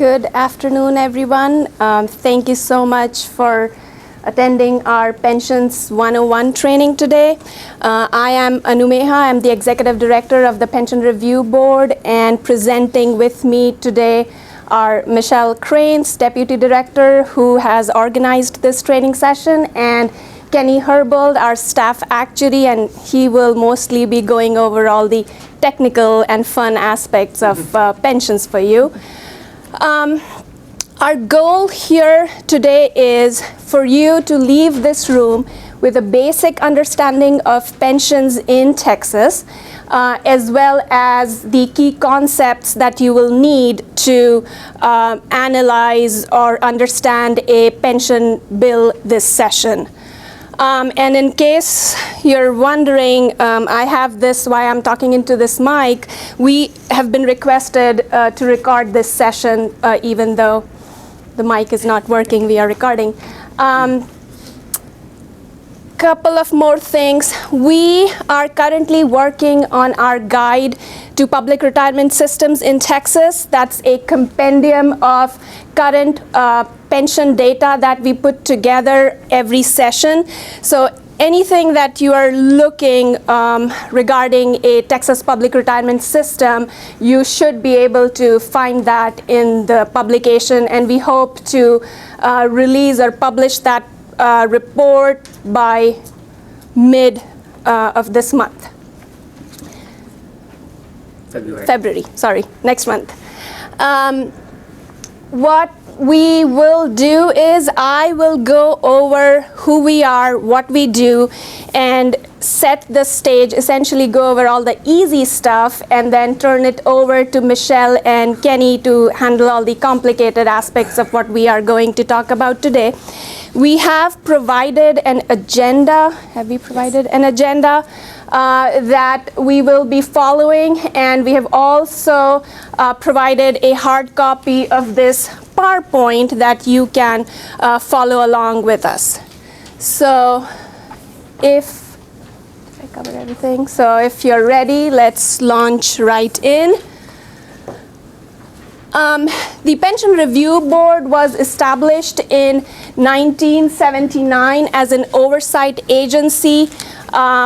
Good afternoon, everyone. Thank you so much for attending our Pensions 101 training today. I am Anumeha. I'm the Executive Director of the Pension Review Board, and presenting with me today are Michelle Cranes, Deputy Director, who has organized this training session, and Kenny Herbold, our staff actuary, and he will mostly be going over all the technical and fun aspects of pensions for you. Our goal here today is for you to leave this room with a basic understanding of pensions in Texas, as well as the key concepts that you will need to analyze or understand a pension bill this session. And in case you're wondering, I have this, why I'm talking into this mic, we have been requested to record this session, even though the mic is not working, we are recording. Couple of more things. We are currently working on our guide to public retirement systems in Texas. That's a compendium of current pension data that we put together every session. So anything that you are looking regarding a Texas public retirement system, you should be able to find that in the publication, and we hope to release or publish that report by mid of this month. February, sorry, next month. What we will do is I will go over who we are, what we do, and set the stage, essentially go over all the easy stuff, and then turn it over to Michelle and Kenny to handle all the complicated aspects of what we are going to talk about today. We have provided an agenda. Have we provided an agenda that we will be following, and we have also provided a hard copy of this PowerPoint that you can follow along with us. So if I covered everything, so if you're ready, let's launch right in. The Pension Review Board was established in 1979 as an oversight agency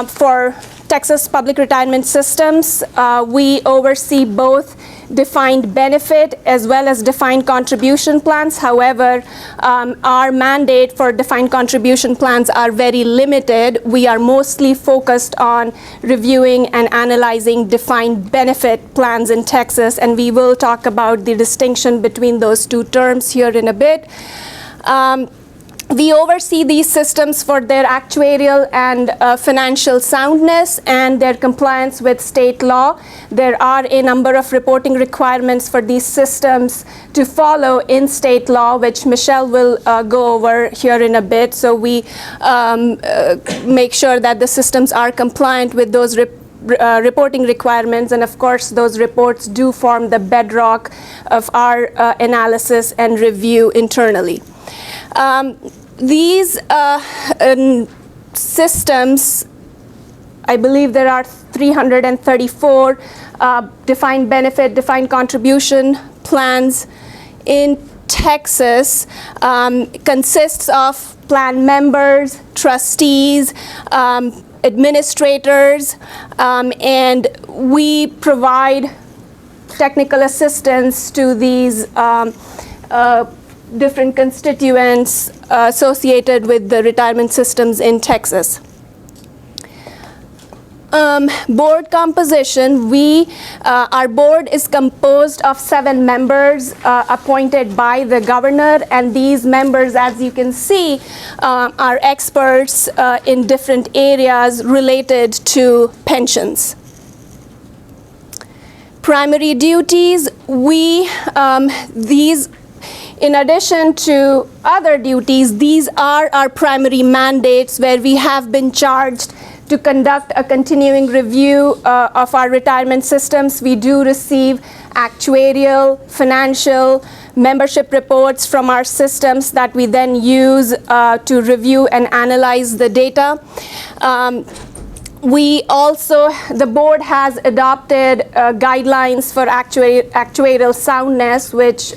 for Texas public retirement systems. We oversee both defined benefit as well as defined contribution plans. However, our mandate for defined contribution plans are very limited. We are mostly focused on reviewing and analyzing defined benefit plans in Texas, and we will talk about the distinction between those two terms here in a bit. We oversee these systems for their actuarial and financial soundness and their compliance with state law. There are a number of reporting requirements for these systems to follow in state law, which Michelle will go over here in a bit. So we make sure that the systems are compliant with those reporting requirements, and of course those reports do form the bedrock of our analysis and review internally. These systems, I believe there are 334 defined benefit, defined contribution plans in Texas, consists of plan members, trustees, administrators, and we provide technical assistance to these different constituents associated with the retirement systems in Texas. Board composition, our board is composed of 7 members appointed by the governor, and these members, as you can see, are experts in different areas related to pensions. Primary duties, in addition to other duties, these are our primary mandates where we have been charged to conduct a continuing review of our retirement systems. We do receive actuarial, financial, membership reports from our systems that we then use to review and analyze the data. We also, the board has adopted guidelines for actuarial soundness, which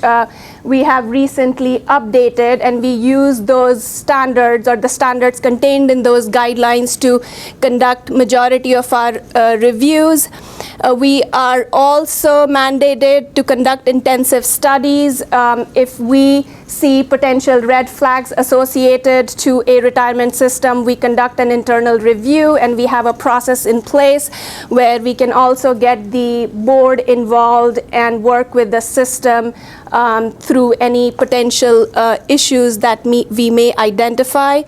we have recently updated, and we use those standards or the standards contained in those guidelines to conduct majority of our reviews. We are also mandated to conduct intensive studies if we see potential red flags associated to a retirement system. We conduct an internal review, and we have a process in place where we can also get the board involved and work with the system through any potential issues that we may identify.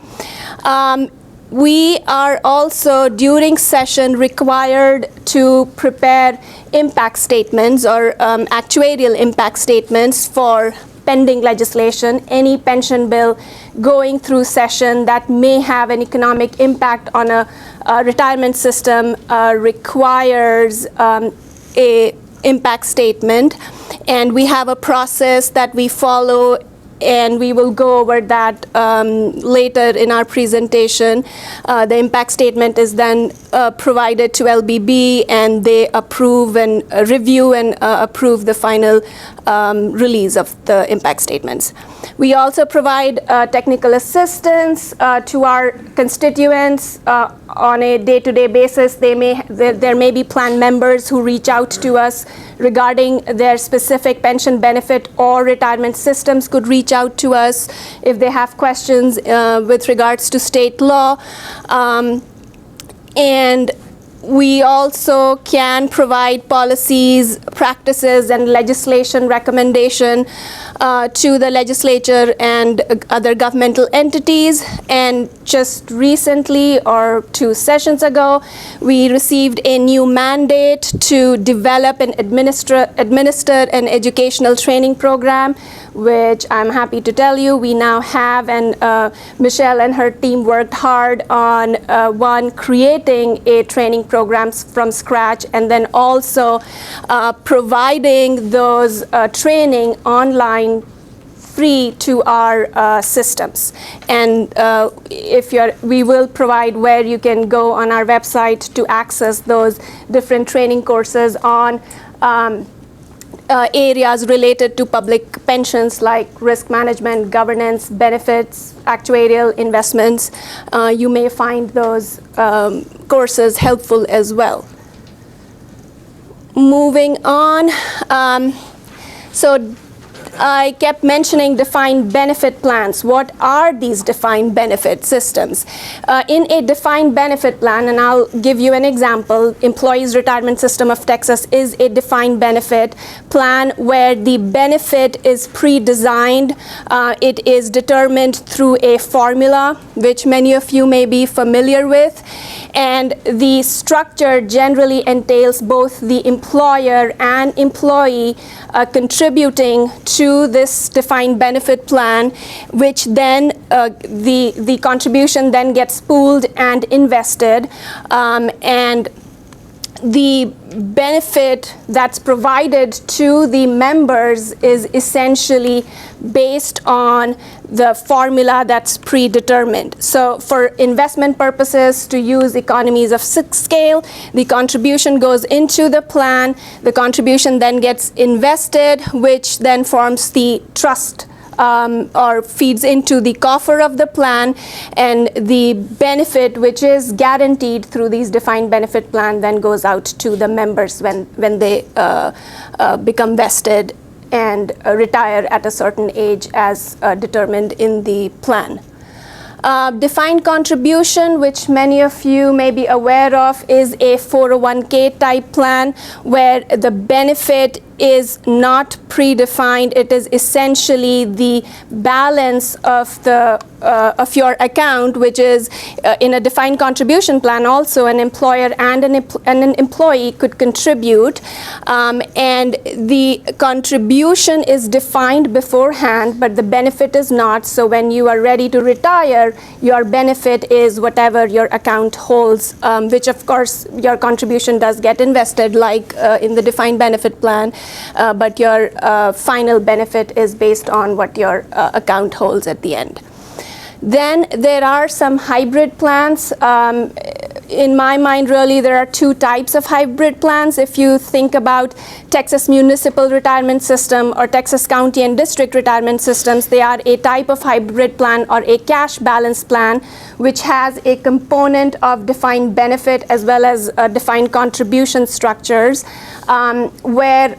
We are also, during session, required to prepare impact statements or actuarial impact statements for pending legislation. Any pension bill going through session that may have an economic impact on a retirement system requires a impact statement, and we have a process that we follow, and we will go over that later in our presentation. The impact statement is then provided to LBB, and they approve and review and approve the final release of the impact statements. We also provide technical assistance to our constituents on a day-to-day basis. There may be plan members who reach out to us regarding their specific pension benefit, or retirement systems could reach out to us if they have questions with regards to state law. And we also can provide policies, practices, and legislation recommendation to the legislature and other governmental entities. And just recently, or 2 sessions ago, we received a new mandate to develop and administer an educational training program, which I'm happy to tell you we now have, and Michelle and her team worked hard on one, creating a training program from scratch, and then also providing those training online free to our systems. And we will provide where you can go on our website to access those different training courses on areas related to public pensions, like risk management, governance, benefits, actuarial, investments. You may find those courses helpful as well. Moving on, so I kept mentioning defined benefit plans. What are these defined benefit systems? In a defined benefit plan, and I'll give you an example, Employees Retirement System of Texas is a defined benefit plan where the benefit is pre-designed. It is determined through a formula, which many of you may be familiar with. And the structure generally entails both the employer and employee contributing to this defined benefit plan, which then the contribution then gets pooled and invested, and the benefit that's provided to the members is essentially based on the formula that's predetermined. So for investment purposes, to use economies of scale, the contribution goes into the plan, the contribution then gets invested, which then forms the trust or feeds into the coffer of the plan, and the benefit, which is guaranteed through these defined benefit plan, then goes out to the members when they become vested and retire at a certain age as determined in the plan. Defined contribution, which many of you may be aware of, is a 401k type plan where the benefit is not predefined. It is essentially the balance of your account, which is in a defined contribution plan. Also, an employer and an employee could contribute, and the contribution is defined beforehand, but the benefit is not. So when you are ready to retire, your benefit is whatever your account holds, which of course your contribution does get invested, like in the defined benefit plan. But your final benefit is based on what your account holds at the end. Then there are some hybrid plans. in my mind, really, there are two types of hybrid plans. If you think about Texas municipal retirement system or Texas county and district retirement systems, they are a type of hybrid plan or a cash balance plan, which has a component of defined benefit as well as defined contribution structures, where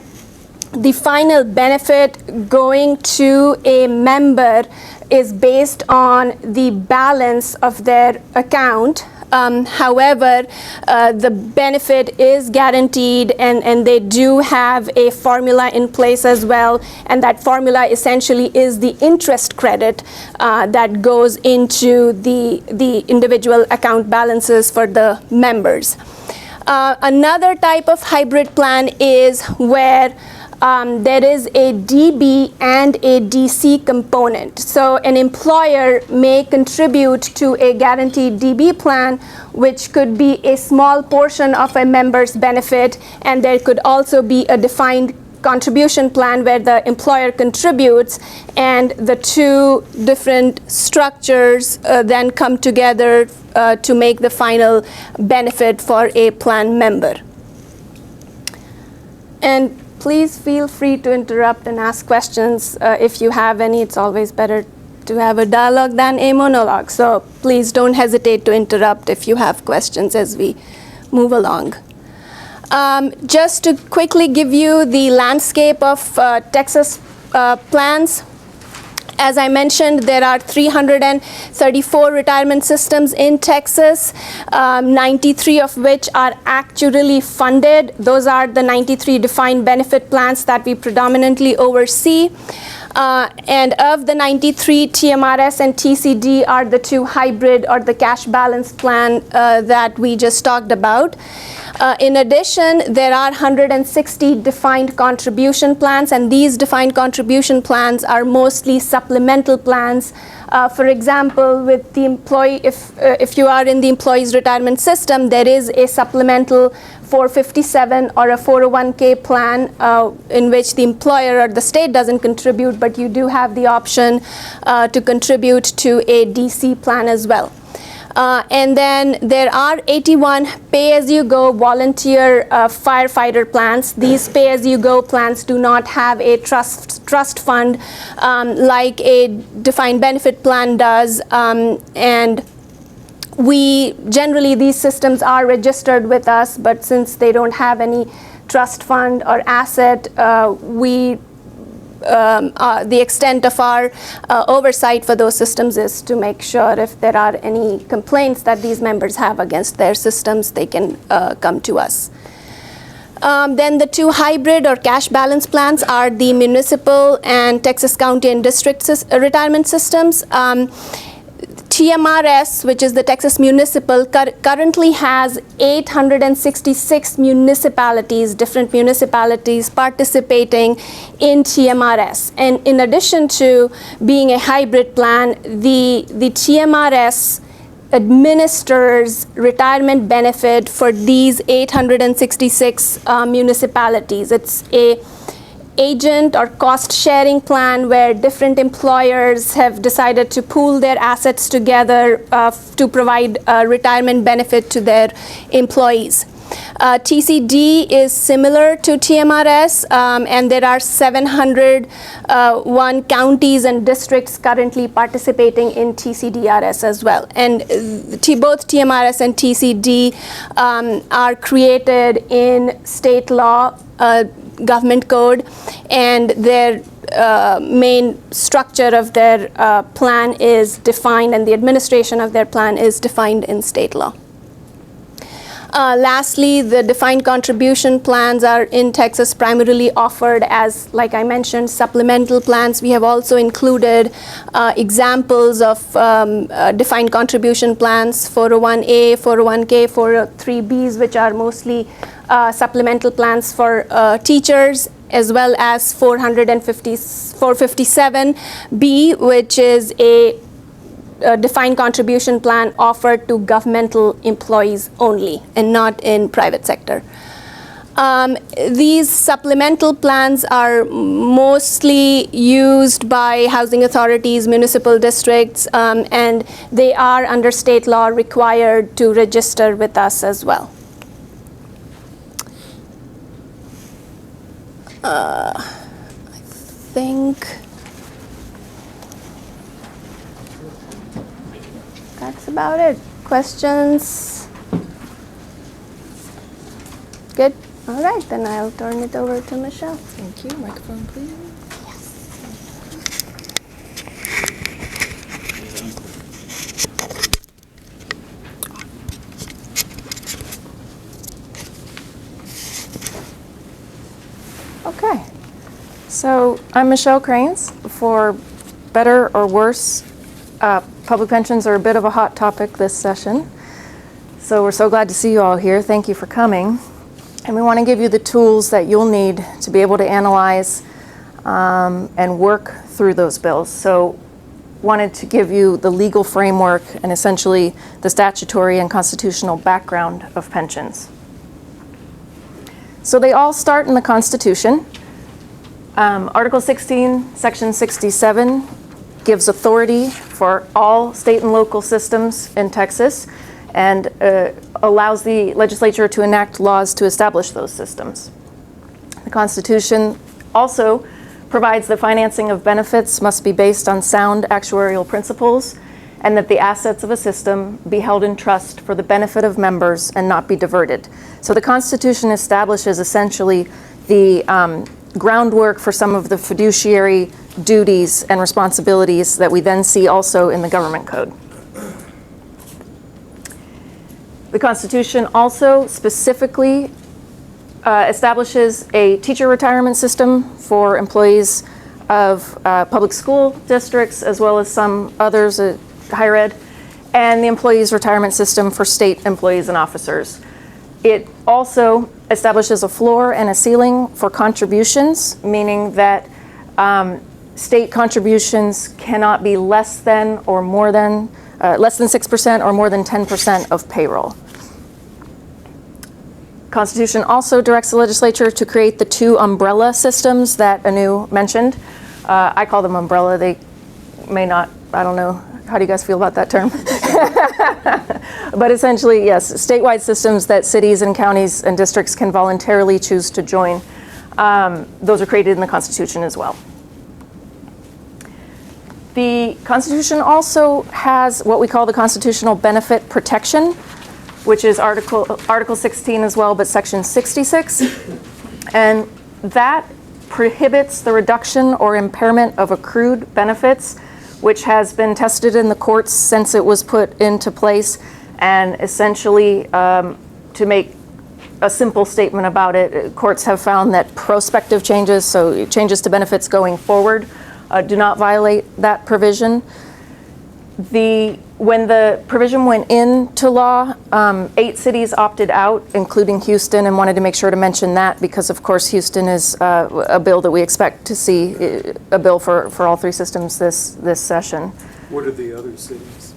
the final benefit going to a member is based on the balance of their account. However, the benefit is guaranteed, and they do have a formula in place as well, and that formula essentially is the interest credit that goes into the individual account balances for the members. Another type of hybrid plan is where there is a DB and a DC component. So an employer may contribute to a guaranteed DB plan, which could be a small portion of a member's benefit, and there could also be a defined contribution plan where the employer contributes, and the two different structures then come together to make the final benefit for a plan member. And please feel free to interrupt and ask questions if you have any. It's always better to have a dialogue than a monologue. So please don't hesitate to interrupt if you have questions as we move along. Just to quickly give you the landscape of Texas plans. As I mentioned, there are 334 retirement systems in Texas, 93 of which are actuarially funded. Those are the 93 defined benefit plans that we predominantly oversee. And of the 93, TMRS and TCD are the two hybrid or the cash balance plan that we just talked about. In addition, there are 160 defined contribution plans, and these defined contribution plans are mostly supplemental plans. For example, with the employee, if you are in the employee's retirement system, there is a supplemental 457 or a 401k plan in which the employer or the state doesn't contribute, but you do have the option to contribute to a DC plan as well. And then there are 81 pay-as-you-go volunteer firefighter plans. These pay-as-you-go plans do not have a trust fund like a defined benefit plan does, and generally these systems are registered with us, but since they don't have any trust fund or asset, the extent of our oversight for those systems is to make sure if there are any complaints that these members have against their systems, they can come to us. Then the two hybrid or cash balance plans are the municipal and Texas county and district retirement systems. TMRS, which is the Texas Municipal, currently has 866 municipalities, different municipalities participating in TMRS. And in addition to being a hybrid plan, the TMRS administers retirement benefit for these 866 municipalities. It's a agent or cost sharing plan where different employers have decided to pool their assets together to provide retirement benefit to their employees. TCD is similar to TMRS, and there are 701 counties and districts currently participating in TCDRS as well. And both TMRS and TCD are created in state law, government code, and their main structure of their plan is defined, and the administration of their plan is defined in state law. Lastly, the defined contribution plans are in Texas primarily offered as, like I mentioned, supplemental plans. We have also included examples of defined contribution plans, 401A, 401K, 403Bs, which are mostly supplemental plans for teachers, as well as 457B, which is a defined contribution plan offered to governmental employees only and not in private sector. These supplemental plans are mostly used by housing authorities, municipal districts, and they are under state law required to register with us as well. I think that's about it. Questions? Good? All right, then I'll turn it over to Michelle. Thank you. Microphone, please. Okay. So I'm Michelle Cranes. For better or worse, public pensions are a bit of a hot topic this session. So we're so glad to see you all here. Thank you for coming. And we want to give you the tools that you'll need to be able to analyze and work through those bills. So wanted to give you the legal framework and essentially the statutory and constitutional background of pensions. So they all start in the Constitution. Article 16, Section 67 gives authority for all state and local systems in Texas and allows the legislature to enact laws to establish those systems. The Constitution also provides that financing of benefits must be based on sound actuarial principles and that the assets of a system be held in trust for the benefit of members and not be diverted. So the Constitution establishes essentially the groundwork for some of the fiduciary duties and responsibilities that we then see also in the government code. The Constitution also specifically establishes a teacher retirement system for employees of public school districts as well as some others at higher ed, and the employees retirement system for state employees and officers. It also establishes a floor and a ceiling for contributions, meaning that state contributions cannot be less than or more than less than 6% or more than 10% of payroll. Constitution also directs the legislature to create the two umbrella systems that Anu mentioned. I call them umbrella. They may not, I don't know. How do you guys feel about that term? But essentially, yes, statewide systems that cities and counties and districts can voluntarily choose to join. Those are created in the Constitution as well. The Constitution also has what we call the constitutional benefit protection, which is Article 16 as well, but Section 66. And that prohibits the reduction or impairment of accrued benefits, which has been tested in the courts since it was put into place. And essentially, to make a simple statement about it, courts have found that prospective changes, so changes to benefits going forward, do not violate that provision. When the provision went into law, 8 cities opted out, including Houston, and wanted to make sure to mention that because, of course, Houston is a bill that we expect to see, a bill for all 3 systems this session. What are the other cities?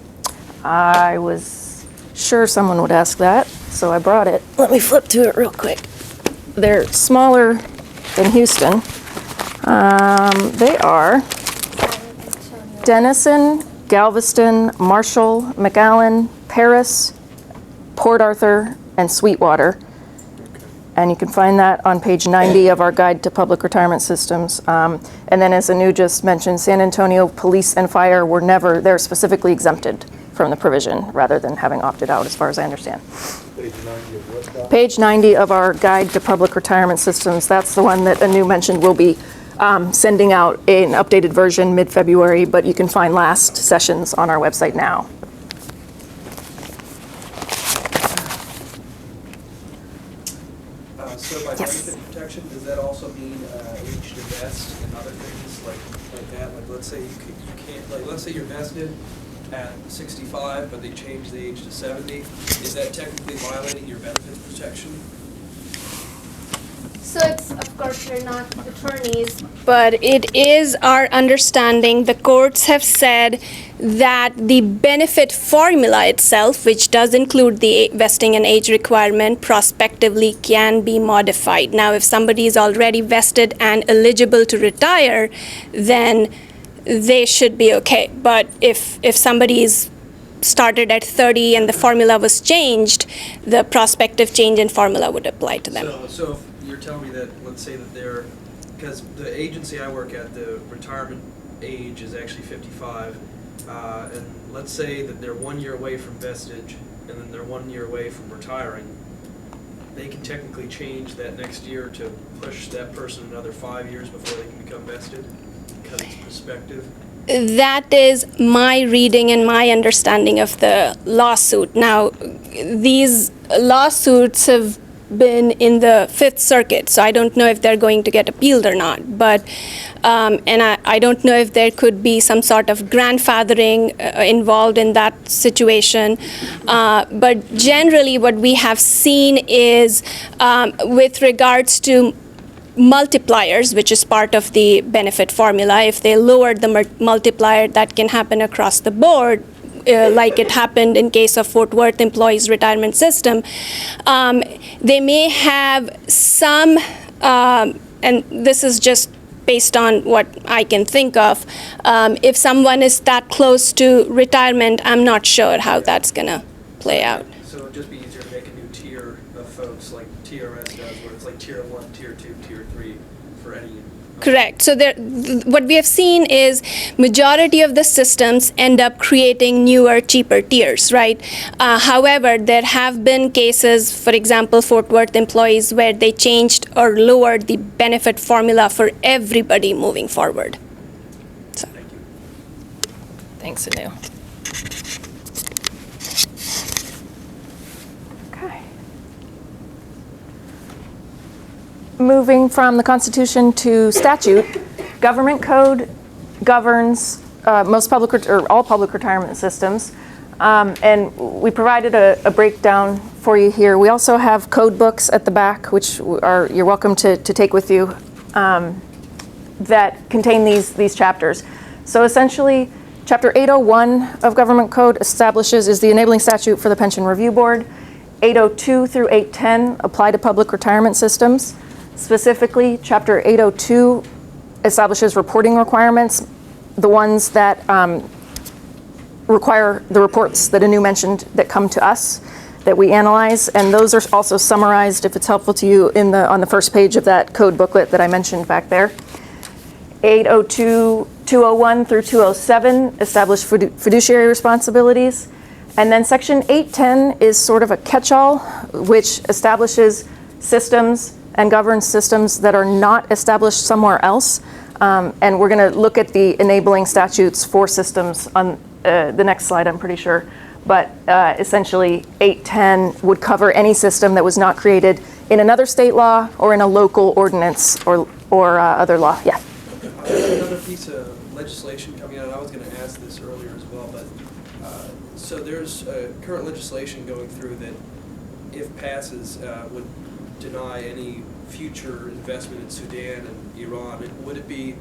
I was sure someone would ask that, so I brought it. Let me flip to it real quick. They're smaller than Houston. They are Denison, Galveston, Marshall, McAllen, Paris, Port Arthur, and Sweetwater. And you can find that on page 90 of our Guide to Public Retirement Systems. And then as Anu just mentioned, San Antonio Police and Fire were they're specifically exempted from the provision rather than having opted out, as far as I understand. Page 90 of what document? Page 90 of our Guide to Public Retirement Systems. That's the one that Anu mentioned will be sending out an updated version mid-February, but you can find last sessions on our website now. So by Yes. benefit protection, does that also mean age to vest and other things like that? Like let's say you can't, like let's say you're vested at 65, but they change the age to 70. Is that technically violating your benefits protection? So it's, of course, we're not attorneys, but it is our understanding, the courts have said that the benefit formula itself, which does include the vesting and age requirement, prospectively can be modified. Now, if somebody is already vested and eligible to retire, then they should be okay. But if somebody is started at 30 and the formula was changed, the prospective change in formula would apply to them. So if you're telling me that, let's say that they're, because the agency I work at, the retirement age is actually 55, and let's say that they're 1 year away from vestige, and then they're 1 year away from retiring, they can technically change that next year to push that person another 5 years before they can become vested, because it's prospective. That is my reading and my understanding of the lawsuit. Now, these lawsuits have been in the Fifth Circuit, so I don't know if they're going to get appealed or not. But, and I don't know if there could be some sort of grandfathering involved in that situation. But generally, what we have seen is with regards to multipliers, which is part of the benefit formula, if they lower the multiplier, that can happen across the board, like it happened in case of Fort Worth Employees Retirement System. They may have some, and this is just based on what I can think of, if someone is that close to retirement, I'm not sure how that's gonna play out. So it'd just be easier to make a new tier of folks like TRS does, where it's like tier 1, tier 2, tier 3 for any. Correct. So what we have seen is majority of the systems end up creating newer, cheaper tiers, right? However, there have been cases, for example, Fort Worth Employees, where they changed or lowered the benefit formula for everybody moving forward. So. Thank you. Thanks, Anu. Okay. Moving from the Constitution to statute, government code governs most public or all public retirement systems, and we provided a breakdown for you here. We also have code books at the back, which you're welcome to take with you, that contain these chapters. So essentially, Chapter 801 of Government Code is the enabling statute for the Pension Review Board. 802 through 810 apply to public retirement systems. Specifically, Chapter 802 establishes reporting requirements, the ones that require the reports that Anu mentioned that come to us, that we analyze, and those are also summarized, if it's helpful to you, on the first page of that code booklet that I mentioned back there. 802, 201 through 207 establish fiduciary responsibilities. And then Section 810 is sort of a catch-all, which establishes systems and governs systems that are not established somewhere else. And we're going to look at the enabling statutes for systems on the next slide, I'm pretty sure. But essentially, 810 would cover any system that was not created in another state law or in a local ordinance or other law. Yeah. Another piece of legislation coming out, and I was going to ask this earlier as well, but so there's current legislation going through that, if passes, would deny any future investment in Sudan and Iran. Would it be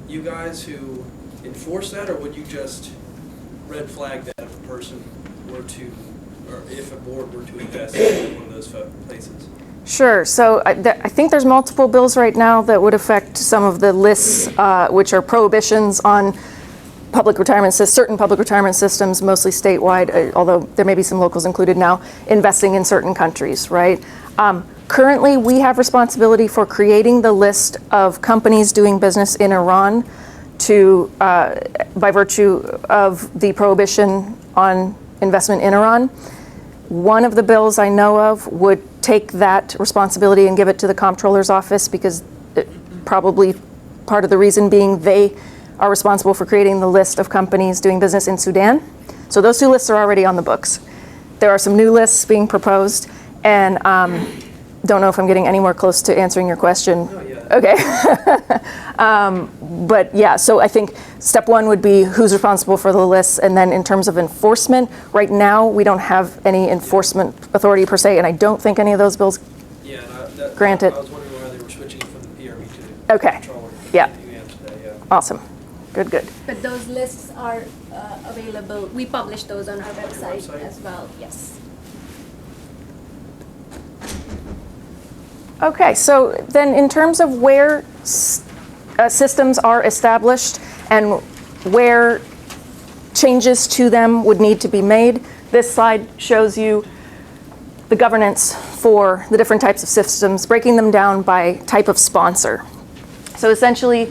you guys who enforce that, or would you just red flag that if a person were to, or if a board were to invest in one of those places? Sure. So I think there's multiple bills right now that would affect some of the lists, which are prohibitions on certain public retirement systems, mostly statewide, although there may be some locals included now, investing in certain countries, right? Currently, we have responsibility for creating the list of companies doing business in Iran by virtue of the prohibition on investment in Iran. One of the bills I know of would take that responsibility and give it to the comptroller's office, because probably part of the reason being they are responsible for creating the list of companies doing business in Sudan. So those two lists are already on the books. There are some new lists being proposed, and don't know if I'm getting any more close to answering your question. Oh, yeah. Okay. But yeah, so I think step one would be who's responsible for the lists, and then in terms of enforcement, right now we don't have any enforcement authority per se, and I don't think any of those bills Yeah, and grant it. I was wondering why they were Okay. Controller. Yeah. You answered that, yeah. Awesome. Good, good. But those lists are available. We publish those on our website website? as well. Yes. Okay, so then in terms of where systems are established and where changes to them would need to be made, this slide shows you the governance for the different types of systems, breaking them down by type of sponsor. So essentially,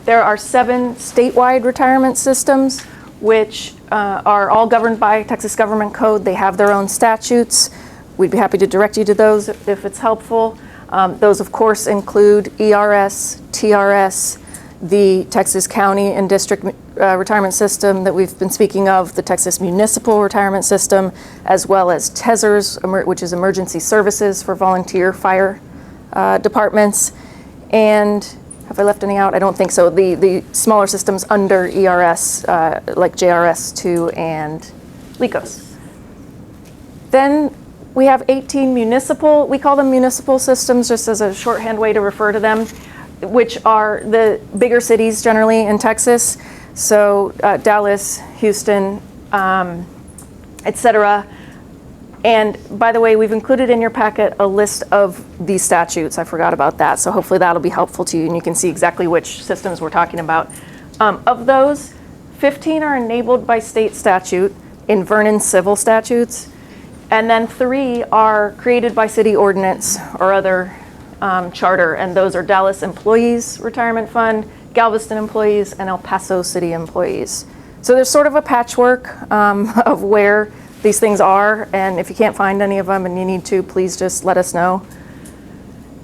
there are 7 statewide retirement systems, which are all governed by Texas Government Code. They have their own statutes. We'd be happy to direct you to those if it's helpful. Those, of course, include ERS, TRS, the Texas County and District Retirement System that we've been speaking of, the Texas Municipal Retirement System, as well as TESRS, which is Emergency Services for volunteer fire departments. And have I left any out? I don't think so. The smaller systems under ERS, like JRS2 and LECOS. Then we have 18 municipal, we call them municipal systems just as a shorthand way to refer to them, which are the bigger cities generally in Texas. So Dallas, Houston, et cetera. And by the way, we've included in your packet a list of these statutes. I forgot about that. So hopefully that'll be helpful to you and you can see exactly which systems we're talking about. Of those, 15 are enabled by state statute in Vernon civil statutes. And then 3 are created by city ordinance or other charter. And those are Dallas Employees Retirement Fund, Galveston Employees, and El Paso City Employees. So there's sort of a patchwork of where these things are, and if you can't find any of them and you need to, please just let us know.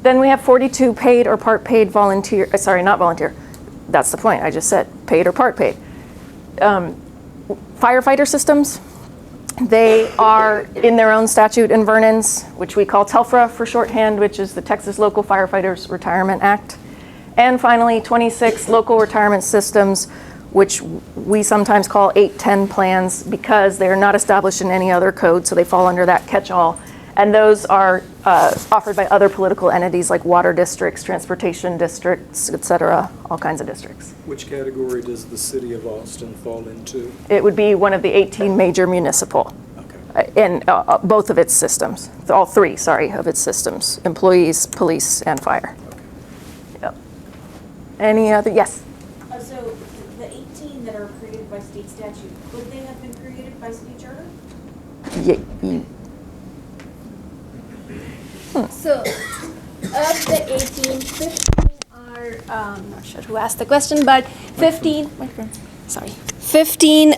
Then we have 42 paid or part paid volunteer, sorry, not volunteer, that's the point, I just said, paid or part paid. Firefighter systems, they are in their own statute in Vernon's, which we call TELFRA for shorthand, which is the Texas Local Firefighters Retirement Act. And finally, 26 local retirement systems, which we sometimes call 810 plans because they're not established in any other code, so they fall under that catch-all. And those are offered by other political entities like water districts, transportation districts, et cetera, all kinds of districts. Which category does the city of Austin fall into? It would be one of the 18 major municipal in both of its systems, all 3, sorry, of its systems, employees, police, and fire. Yep. Any other, yes? So the 18 that are created by state statute, could they have been created by city charter? So, of the 18, 15 are, I'm not sure who asked the question, but 15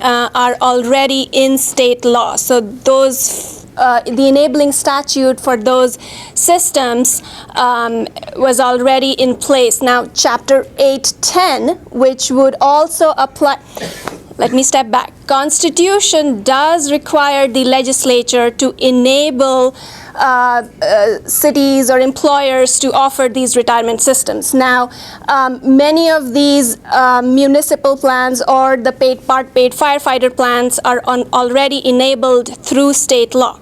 are already in state law. So those, the enabling statute for those systems was already in place. Now, Chapter 810, which would also apply, let me step back. Constitution does require the legislature to enable cities or employers to offer these retirement systems. Now, many of these municipal plans or the paid part paid firefighter plans are already enabled through state law.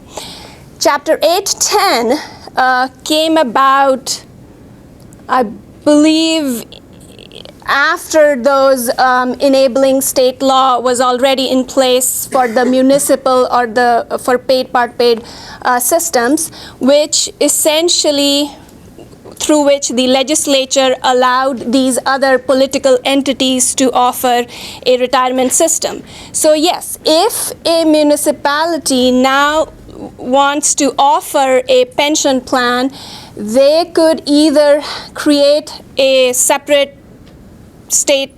Chapter 810 came about, I believe, after those enabling state law was already in place for the municipal or the for paid part paid systems, which essentially through which the legislature allowed these other political entities to offer a retirement system. So yes, if a municipality now wants to offer a pension plan, they could either create a separate state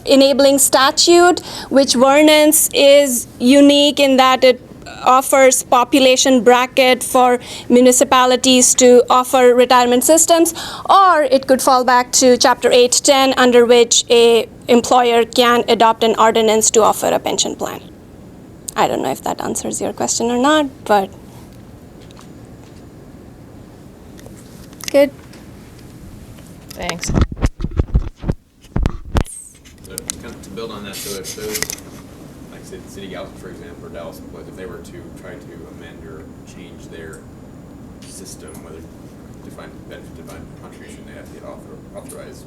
enabling statute, which Vernon's is unique in that it offers population bracket for municipalities to offer retirement systems, or it could fall back to Chapter 810, under which a employer can adopt an ordinance to offer a pension plan. I don't know if that answers your question or not, but good. Thanks. So kind of to build on that, so if those, like say the City of Galveston, for example, or Dallas employees, if they were to try to amend or change their system, whether defined contribution, they have to get authorized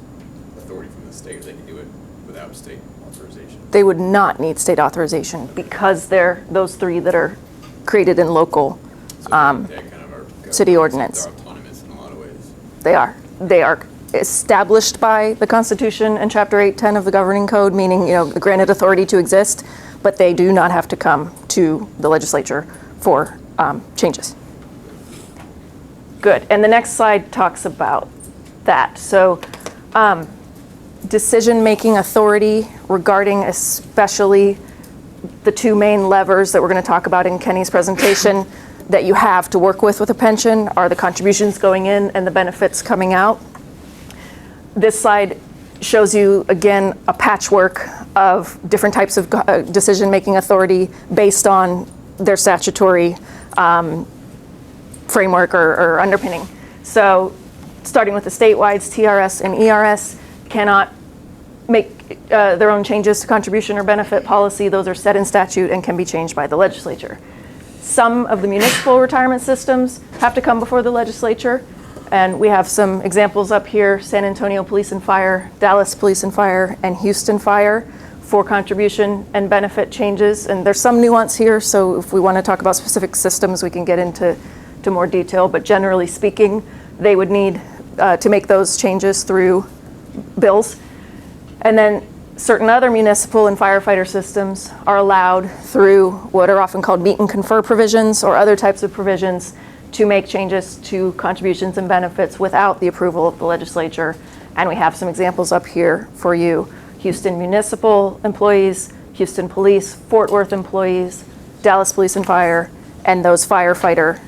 authority from the state, or they can do it without state authorization. They would not need state authorization because they're those three that are created in local So they kind of are city ordinance. They're autonomous in a lot of ways. They are. They are established by the Constitution and Chapter 810 of the Governing Code, meaning, granted authority to exist, but they do not have to come to the legislature for changes. Good. And the next slide talks about that. So, decision-making authority regarding especially the two main levers that we're going to talk about in Kenny's presentation that you have to work with a pension are the contributions going in and the benefits coming out. This slide shows you, again, a patchwork of different types of decision-making authority based on their statutory framework or underpinning. So starting with the statewide, TRS and ERS cannot make their own changes to contribution or benefit policy. Those are set in statute and can be changed by the legislature. Some of the municipal retirement systems have to come before the legislature. And we have some examples up here: San Antonio Police and Fire, Dallas Police and Fire, and Houston Fire for contribution and benefit changes. And there's some nuance here, so if we want to talk about specific systems, we can get into more detail. But generally speaking, they would need to make those changes through bills. And then certain other municipal and firefighter systems are allowed through what are often called meet and confer provisions or other types of provisions to make changes to contributions and benefits without the approval of the legislature. And we have some examples up here for you: Houston Municipal employees, Houston Police, Fort Worth employees, Dallas Police and Fire, and those firefighter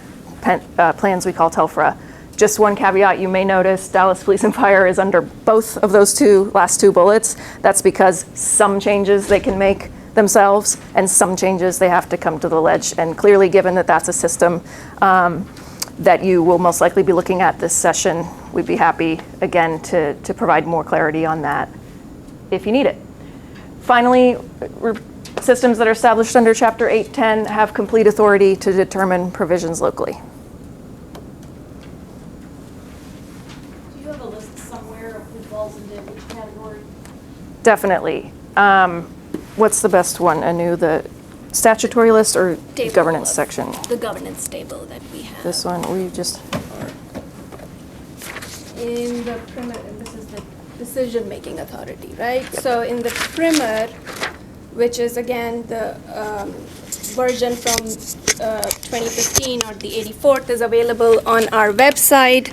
plans we call TELFRA. Just one caveat you may notice: Dallas Police and Fire is under both of those last two bullets. That's because some changes they can make themselves and some changes they have to come to the ledge. And clearly, given that that's a system that you will most likely be looking at this session, we'd be happy again to provide more clarity on that if you need it. Finally, systems that are established under Chapter 810 have complete authority to determine provisions locally. Do you have a list somewhere of who falls into which category? Definitely. What's the best one, Anu? The statutory list or Table governance of section? The governance table that we have. This one, we just, In the primer, this is the decision-making authority, right? So in the primer, which is again the version from 2015 or the 84th is available on our website.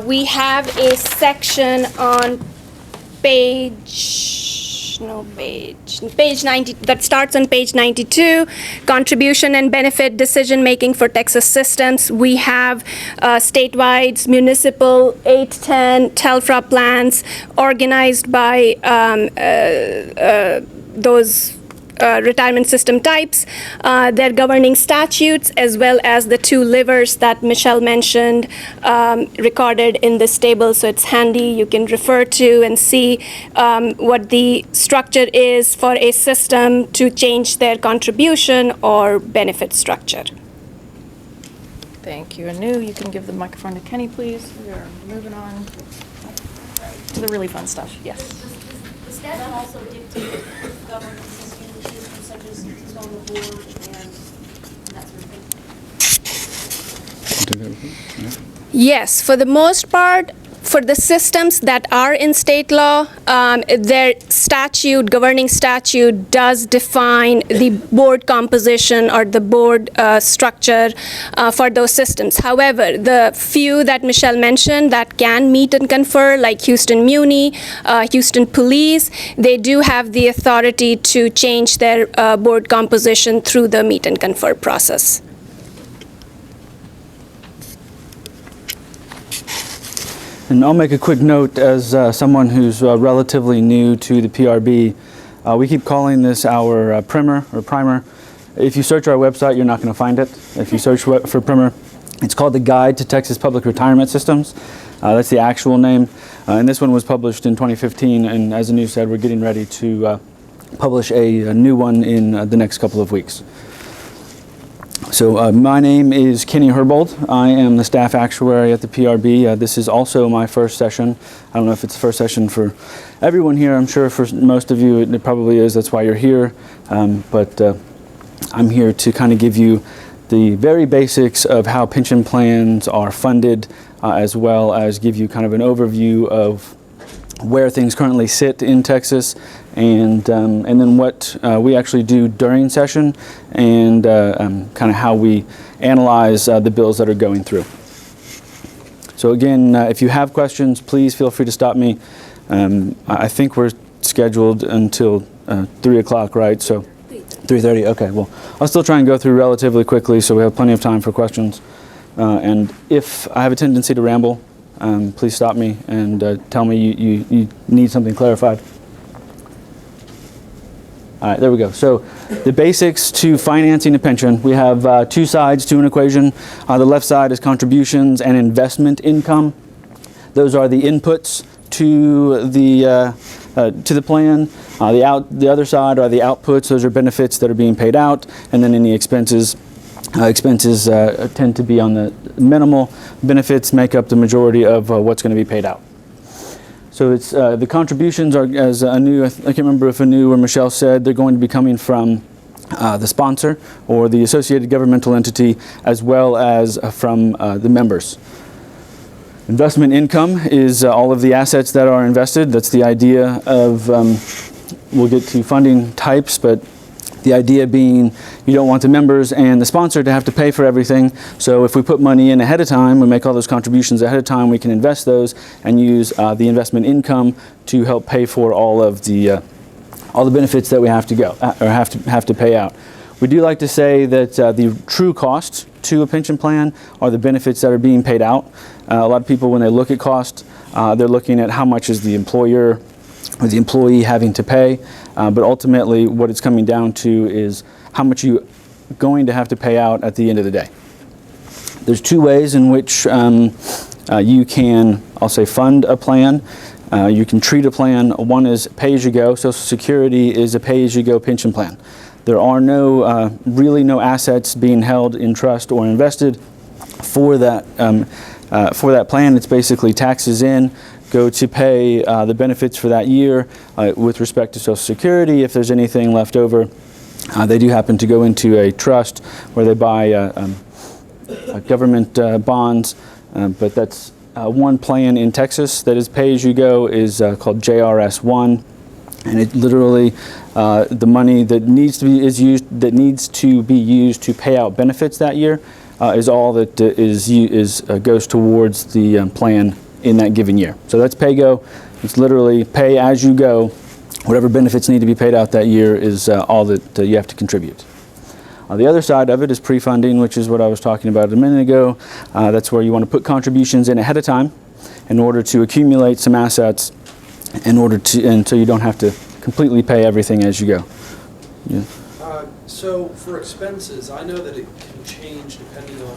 We have a section on page 90, that starts on page 92, contribution and benefit decision making for Texas systems. We have statewide, municipal, 810, TELFRA plans organized by those retirement system types, their governing statutes, as well as the two levers that Michelle mentioned recorded in this table. So it's handy. You can refer to and see what the structure is for a system to change their contribution or benefit structure. thank you. Anu, you can give the microphone to Kenny, please. We are moving on to the really fun stuff. Yes. The statute also dictates governance issues such as who's on the board and that sort of thing. Yes, for the most part, for the systems that are in state law, their statute, governing statute, does define the board composition or the board structure for those systems. However, the few that Michelle mentioned that can meet and confer, like Houston Muni, Houston Police, they do have the authority to change their board composition through the meet and confer process. And I'll make a quick note as someone who's relatively new to the PRB. We keep calling this our primer or primer. If you search our website, you're not going to find it. If you search for primer, it's called the Guide to Texas Public Retirement Systems. That's the actual name. And this one was published in 2015. And as Anu said, we're getting ready to publish a new one in the next couple of weeks. So my name is Kenny Herbold. I am the staff actuary at the PRB. This is also my first session. I don't know if it's the first session for everyone here. I'm sure for most of you it probably is. That's why you're here. But I'm here to kind of give you the very basics of how pension plans are funded, as well as give you kind of an overview of where things currently sit in Texas, and then what we actually do during session, and kind of how we analyze the bills that are going through. So again, if you have questions, please feel free to stop me. I think we're scheduled until 3 o'clock, right? So 3:30. Okay. Well, I'll still try and go through relatively quickly, so we have plenty of time for questions. And if I have a tendency to ramble, please stop me and tell me you need something clarified. All right, there we go. So the basics to financing a pension. We have two sides to an equation. The left side is contributions and investment income. Those are the inputs to the plan. The other side are the outputs. Those are benefits that are being paid out, and then any expenses. Expenses tend to be on the minimal. Benefits make up the majority of what's going to be paid out. So it's the contributions are, as Anu, I can't remember if Anu or Michelle said, they're going to be coming from the sponsor or the associated governmental entity, as well as from the members. Investment income is all of the assets that are invested. That's the idea of, we'll get to funding types, but the idea being you don't want the members and the sponsor to have to pay for everything. So if we put money in ahead of time, we make all those contributions ahead of time, we can invest those and use the investment income to help pay for all the benefits that we have to go or have to pay out. We do like to say that the true cost to a pension plan are the benefits that are being paid out. A lot of people, when they look at cost, they're looking at how much is the employer or the employee having to pay, but ultimately what it's coming down to is how much you're going to have to pay out at the end of the day. There's two ways in which you can, I'll say, fund a plan. You can treat a plan. One is pay-as-you-go. Social Security is a pay-as-you-go pension plan. There are really no assets being held in trust or invested for that plan. It's basically taxes in, go to pay the benefits for that year. With respect to Social Security, if there's anything left over, they do happen to go into a trust where they buy government bonds, but that's one plan in Texas that is pay-as-you-go is called JRS1, and it literally the money that needs to be used to pay out benefits that year is all that goes towards the plan in that given year. So that's pay-go. It's literally pay as you go. Whatever benefits need to be paid out that year is all that you have to contribute. The other side of it is pre-funding, which is what I was talking about a minute ago. That's where you want to put contributions in ahead of time in order to accumulate some assets until you don't have to completely pay everything as you go. Yeah. So for expenses, I know that it can change depending on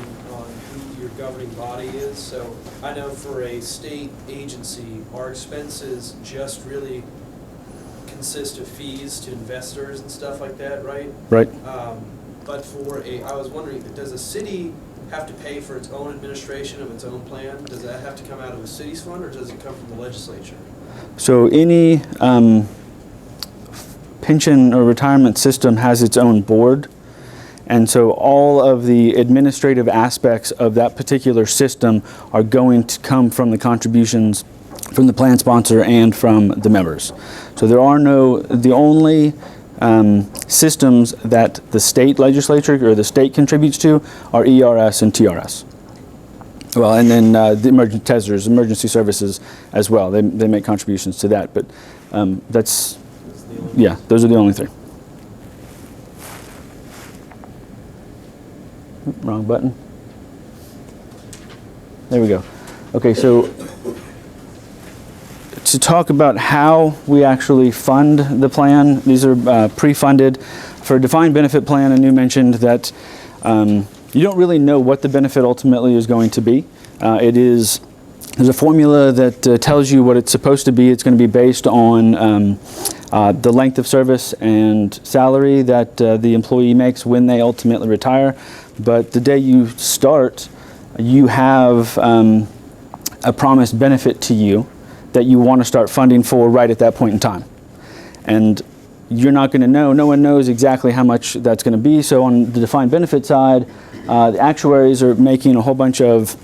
who your governing body is. So I know for a state agency, our expenses just really consist of fees to investors and stuff like that, right? Right. But I was wondering, does a city have to pay for its own administration of its own plan? Does that have to come out of the city's fund, or does it come from the legislature? So any pension or retirement system has its own board, and so all of the administrative aspects of that particular system are going to come from the contributions from the plan sponsor and from the members. So the only systems that the state legislature or the state contributes to are ERS and TRS. Well, and then the emergency services as well. They make contributions to that, but those are the only three. Wrong button. There we go. Okay, so to talk about how we actually fund the plan, these are pre-funded. For a defined benefit plan, Anu mentioned that you don't really know what the benefit ultimately is going to be. It is there's a formula that tells you what it's supposed to be. It's going to be based on the length of service and salary that the employee makes when they ultimately retire. But the day you start, you have a promised benefit to you that you want to start funding for right at that point in time. And you're not going to know, no one knows exactly how much that's going to be. So on the defined benefit side, the actuaries are making a whole bunch of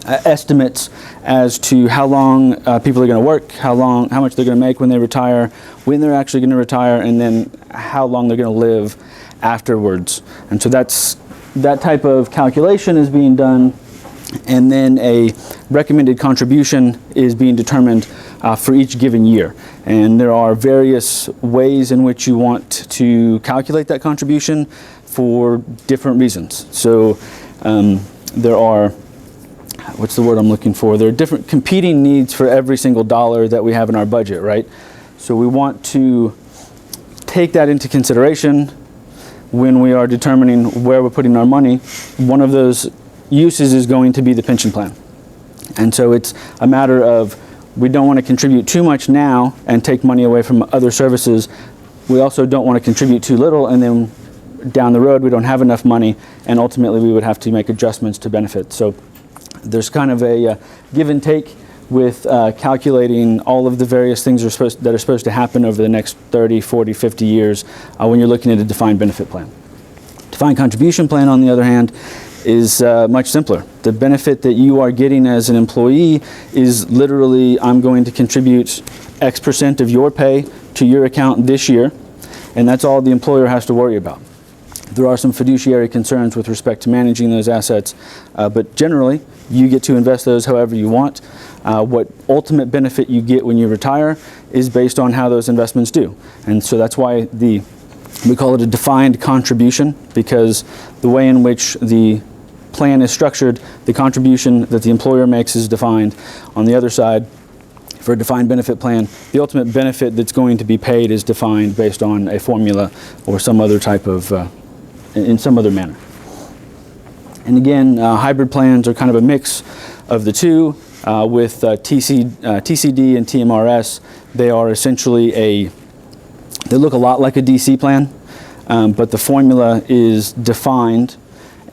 estimates as to how long people are going to work, how much they're going to make when they retire, when they're actually going to retire, and then how long they're going to live afterwards. And so that type of calculation is being done, and then a recommended contribution is being determined for each given year. And there are various ways in which you want to calculate that contribution for different reasons. So there are, what's the word I'm looking for? There are different competing needs for every single dollar that we have in our budget, right? So we want to take that into consideration when we are determining where we're putting our money. One of those uses is going to be the pension plan. And so it's a matter of, we don't want to contribute too much now and take money away from other services. We also don't want to contribute too little, and then down the road we don't have enough money, and ultimately we would have to make adjustments to benefits. So there's kind of a give and take with calculating all of the various things that are supposed to happen over the next 30, 40, 50 years when you're looking at a defined benefit plan. Defined contribution plan, on the other hand, is much simpler. The benefit that you are getting as an employee is literally, I'm going to contribute X percent of your pay to your account this year, and that's all the employer has to worry about. There are some fiduciary concerns with respect to managing those assets, but generally, you get to invest those however you want. What ultimate benefit you get when you retire is based on how those investments do. And so that's why we call it a defined contribution, because the way in which the plan is structured, the contribution that the employer makes is defined. On the other side, for a defined benefit plan, the ultimate benefit that's going to be paid is defined based on a formula or some other type of, in some other manner. And again, hybrid plans are kind of a mix of the two. With TCD and TMRS, they are essentially they look a lot like a DC plan, but the formula is defined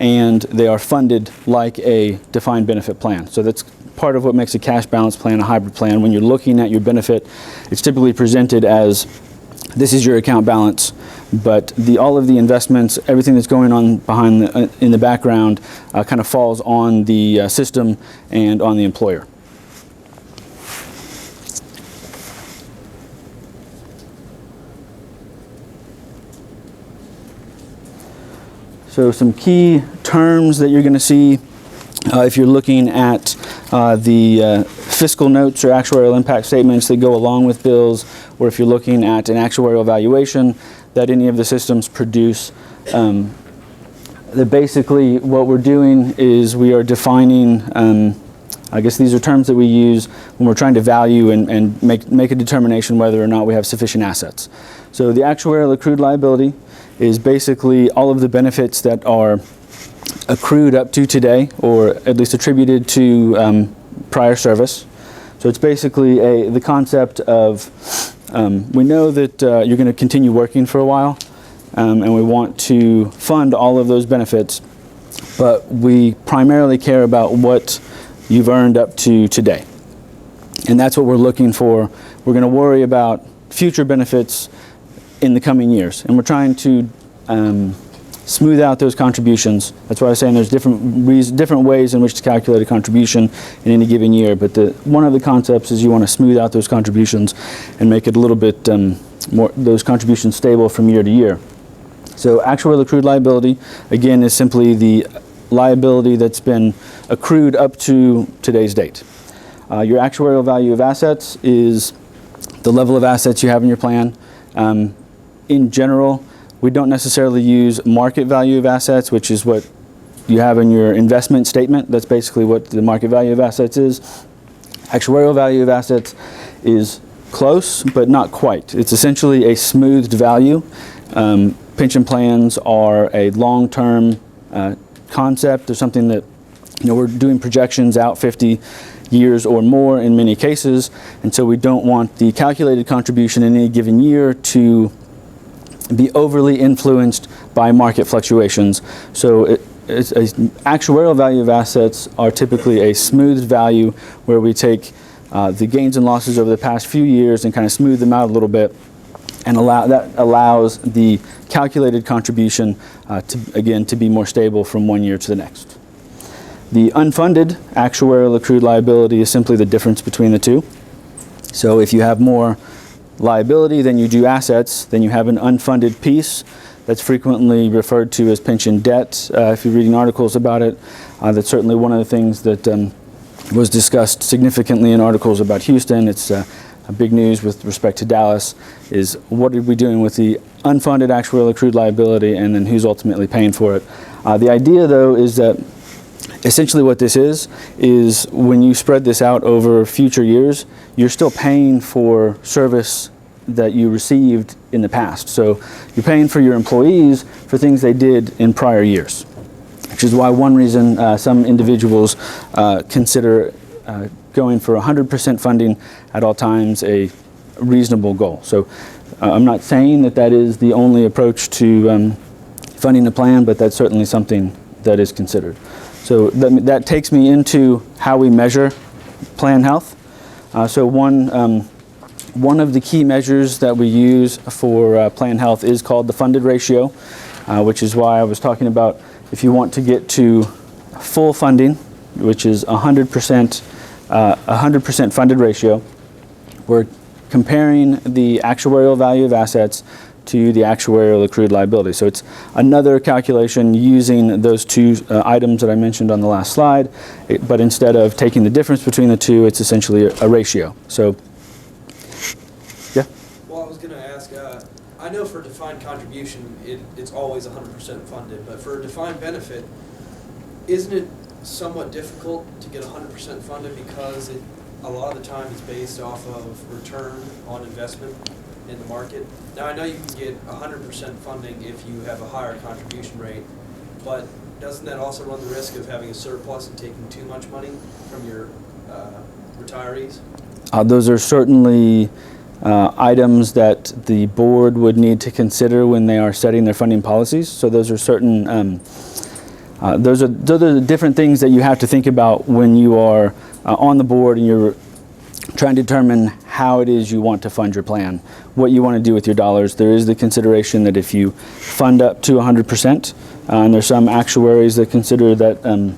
and they are funded like a defined benefit plan. So that's part of what makes a cash balance plan a hybrid plan. When you're looking at your benefit, it's typically presented as, this is your account balance, but all of the investments, everything that's going on in the background kind of falls on the system and on the employer. So some key terms that you're going to see if you're looking at the fiscal notes or actuarial impact statements that go along with bills, or if you're looking at an actuarial valuation that any of the systems produce. That basically what we're doing is we are defining, I guess these are terms that we use when we're trying to value and make a determination whether or not we have sufficient assets. So the actuarial accrued liability is basically all of the benefits that are accrued up to today, or at least attributed to prior service. So it's basically the concept of, we know that you're going to continue working for a while, and we want to fund all of those benefits, but we primarily care about what you've earned up to today. And that's what we're looking for. We're going to worry about future benefits in the coming years, and we're trying to smooth out those contributions. That's why I was saying there's different ways in which to calculate a contribution in any given year, but one of the concepts is you want to smooth out those contributions and make it a little bit more, those contributions stable from year to year. So actuarial accrued liability, again, is simply the liability that's been accrued up to today's date. Your actuarial value of assets is the level of assets you have in your plan. In general, we don't necessarily use market value of assets, which is what you have in your investment statement. That's basically what the market value of assets is. Actuarial value of assets is close, but not quite. It's essentially a smoothed value. Pension plans are a long-term concept. There's something that, we're doing projections out 50, years or more in many cases, and so we don't want the calculated contribution in any given year to be overly influenced by market fluctuations. So actuarial value of assets are typically a smoothed value where we take the gains and losses over the past few years and kind of smooth them out a little bit, and that allows the calculated contribution to be more stable from one year to the next. The unfunded actuarial accrued liability is simply the difference between the two. So if you have more liability than you do assets, then you have an unfunded piece that's frequently referred to as pension debt. If you're reading articles about it, that's certainly one of the things that was discussed significantly in articles about Houston. It's big news with respect to Dallas, is what are we doing with the unfunded actuarial accrued liability, and then who's ultimately paying for it. The idea, though, is that essentially what this is when you spread this out over future years, you're still paying for service that you received in the past. So you're paying for your employees for things they did in prior years, which is why one reason some individuals consider going for 100% funding at all times a reasonable goal. So I'm not saying that is the only approach to funding a plan, but that's certainly something that is considered. So that takes me into how we measure plan health. So one of the key measures that we use for plan health is called the funded ratio, which is why I was talking about if you want to get to full funding, which is 100% funded ratio, we're comparing the actuarial value of assets to the actuarial accrued liability. So it's another calculation using those two items that I mentioned on the last slide, but instead of taking the difference between the two, it's essentially a ratio. So, yeah? Well, I was going to ask, I know for defined contribution, it's always 100% funded, but for a defined benefit, isn't it somewhat difficult to get 100% funded because a lot of the time it's based off of return on investment in the market? Now, I know you can get 100% funding if you have a higher contribution rate, but doesn't that also run the risk of having a surplus and taking too much money from your retirees? Those are certainly items that the board would need to consider when they are setting their funding policies. So those are certain, those are the different things that you have to think about when you are on the board and you're trying to determine how it is you want to fund your plan, what you want to do with your dollars. There is the consideration that if you fund up to 100%, and there's some actuaries that consider that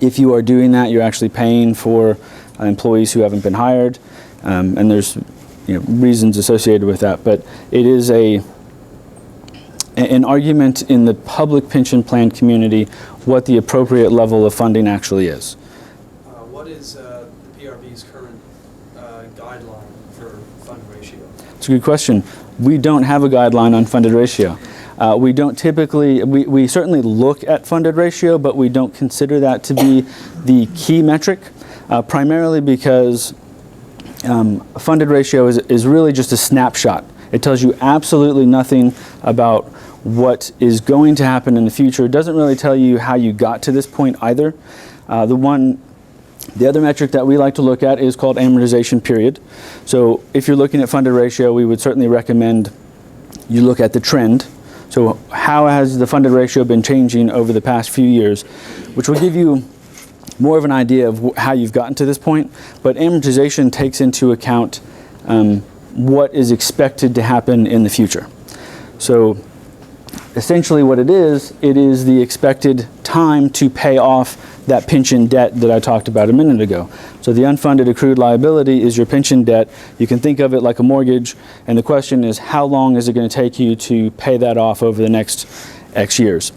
if you are doing that, you're actually paying for employees who haven't been hired, and there's reasons associated with that. But it is an argument in the public pension plan community what the appropriate level of funding actually is. What is the PRB's current guideline for fund ratio? It's a good question. We don't have a guideline on funded ratio. We don't typically, we certainly look at funded ratio, but we don't consider that to be the key metric, primarily because funded ratio is really just a snapshot. It tells you absolutely nothing about what is going to happen in the future. It doesn't really tell you how you got to this point either. The other metric that we like to look at is called amortization period. So if you're looking at funded ratio, we would certainly recommend you look at the trend. So how has the funded ratio been changing over the past few years, which will give you more of an idea of how you've gotten to this point. But amortization takes into account what is expected to happen in the future. So essentially what it is the expected time to pay off that pension debt that I talked about a minute ago. So the unfunded accrued liability is your pension debt. You can think of it like a mortgage, and the question is how long is it going to take you to pay that off over the next X years?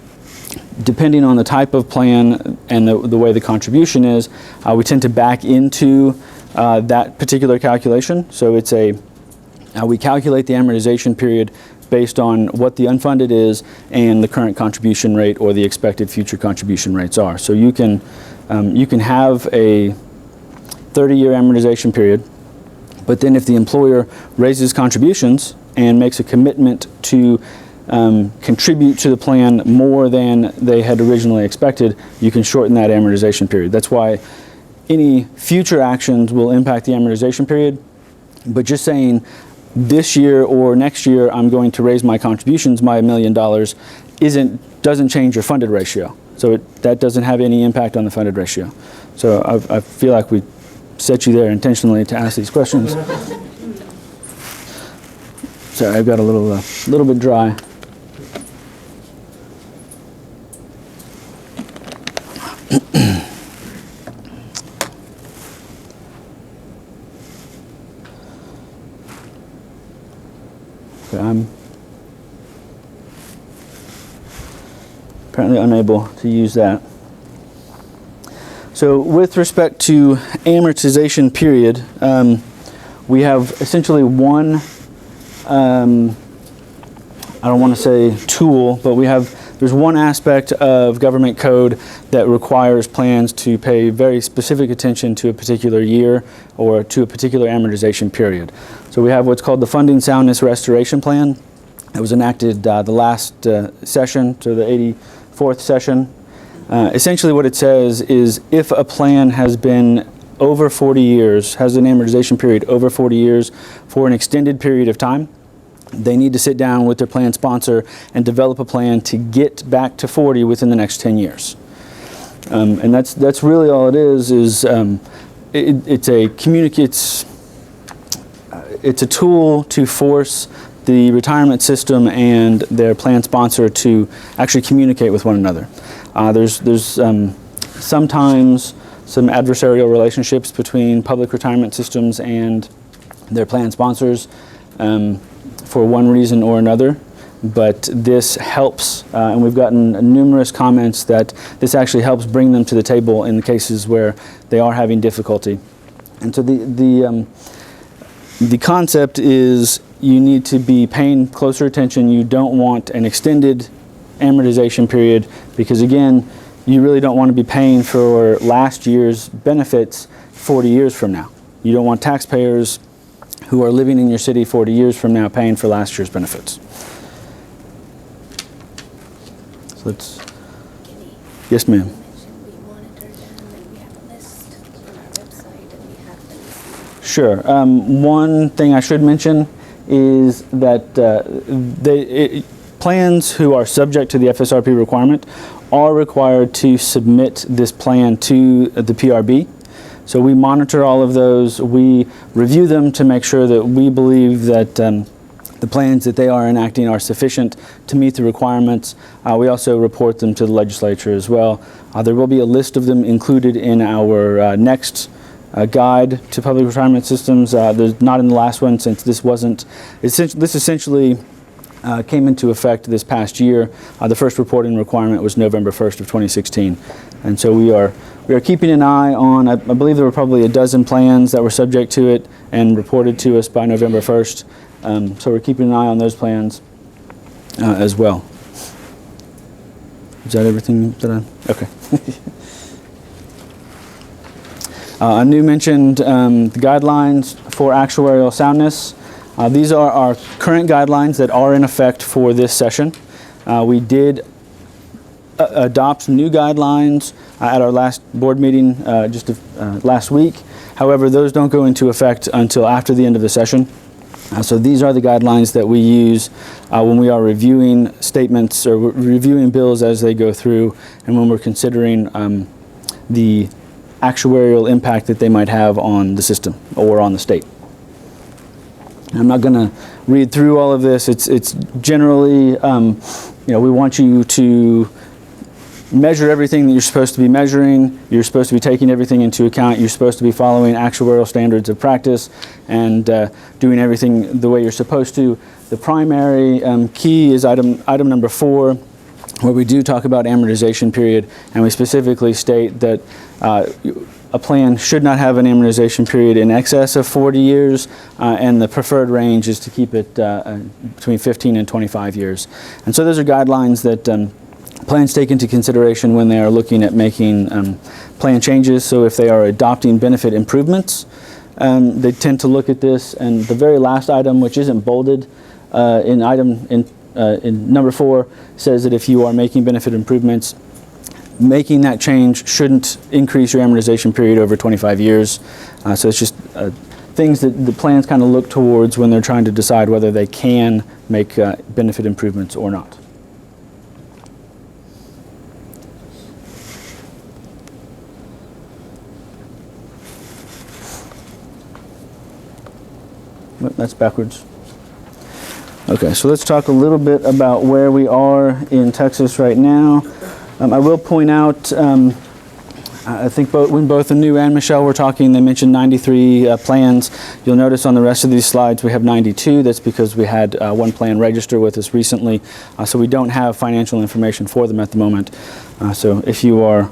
Depending on the type of plan and the way the contribution is, we tend to back into that particular calculation. So it's we calculate the amortization period based on what the unfunded is and the current contribution rate or the expected future contribution rates are. So you can have a 30-year amortization period, but then if the employer raises contributions and makes a commitment to contribute to the plan more than they had originally expected, you can shorten that amortization period. That's why any future actions will impact the amortization period, but just saying this year or next year I'm going to raise my contributions by $1 million doesn't change your funded ratio. So that doesn't have any impact on the funded ratio. So I feel like we set you there intentionally to ask these questions. Sorry, I've got a little bit dry. Okay, I'm apparently unable to use that. So with respect to amortization period, we have essentially one, I don't want to say tool, but there's one aspect of government code that requires plans to pay very specific attention to a particular year or to a particular amortization period. So we have what's called the Funding Soundness Restoration Plan. It was enacted the last session, so the 84th session. Essentially what it says is if a plan has been over 40 years, has an amortization period over 40 years for an extended period of time, they need to sit down with their plan sponsor and develop a plan to get back to 40 within the next 10 years. And that's really all it is it's a tool to force the retirement system and their plan sponsor to actually communicate with one another. There's sometimes some adversarial relationships between public retirement systems and their plan sponsors for one reason or another, but this helps, and we've gotten numerous comments that this actually helps bring them to the table in the cases where they are having difficulty. And so the concept is you need to be paying closer attention. You don't want an extended amortization period because, again, you really don't want to be paying for last year's benefits 40 years from now. You don't want taxpayers who are living in your city 40 years from now paying for last year's benefits. So let's, yes ma'am. Sure. One thing I should mention is that plans who are subject to the FSRP requirement are required to submit this plan to the PRB. So we monitor all of those. We review them to make sure that we believe that the plans that they are enacting are sufficient to meet the requirements. We also report them to the legislature as well. There will be a list of them included in our next guide to public retirement systems. There's not in the last one since this essentially came into effect this past year. The first reporting requirement was November 1st of 2016. And so we are keeping an eye on, I believe there were probably a dozen plans that were subject to it and reported to us by November 1st. So we're keeping an eye on those plans as well. Is that everything that okay. Anu mentioned the guidelines for actuarial soundness. These are our current guidelines that are in effect for this session. We did adopt new guidelines at our last board meeting last week. However, those don't go into effect until after the end of the session. So these are the guidelines that we use when we are reviewing statements or reviewing bills as they go through and when we're considering the actuarial impact that they might have on the system or on the state. I'm not going to read through all of this. It's generally, we want you to measure everything that you're supposed to be measuring. You're supposed to be taking everything into account. You're supposed to be following actuarial standards of practice and doing everything the way you're supposed to. The primary key is item number 4, where we do talk about amortization period, and we specifically state that a plan should not have an amortization period in excess of 40 years, and the preferred range is to keep it between 15 and 25 years. And so those are guidelines that plans take into consideration when they are looking at making plan changes. So if they are adopting benefit improvements, they tend to look at this. And the very last item, which isn't bolded, in number 4, says that if you are making benefit improvements, making that change shouldn't increase your amortization period over 25 years. So it's just things that the plans kind of look towards when they're trying to decide whether they can make benefit improvements or not. That's backwards. Okay, so let's talk a little bit about where we are in Texas right now. I will point out, I think when both Anu and Michelle were talking, they mentioned 93 plans. You'll notice on the rest of these slides we have 92. That's because we had one plan register with us recently, so we don't have financial information for them at the moment. So if you are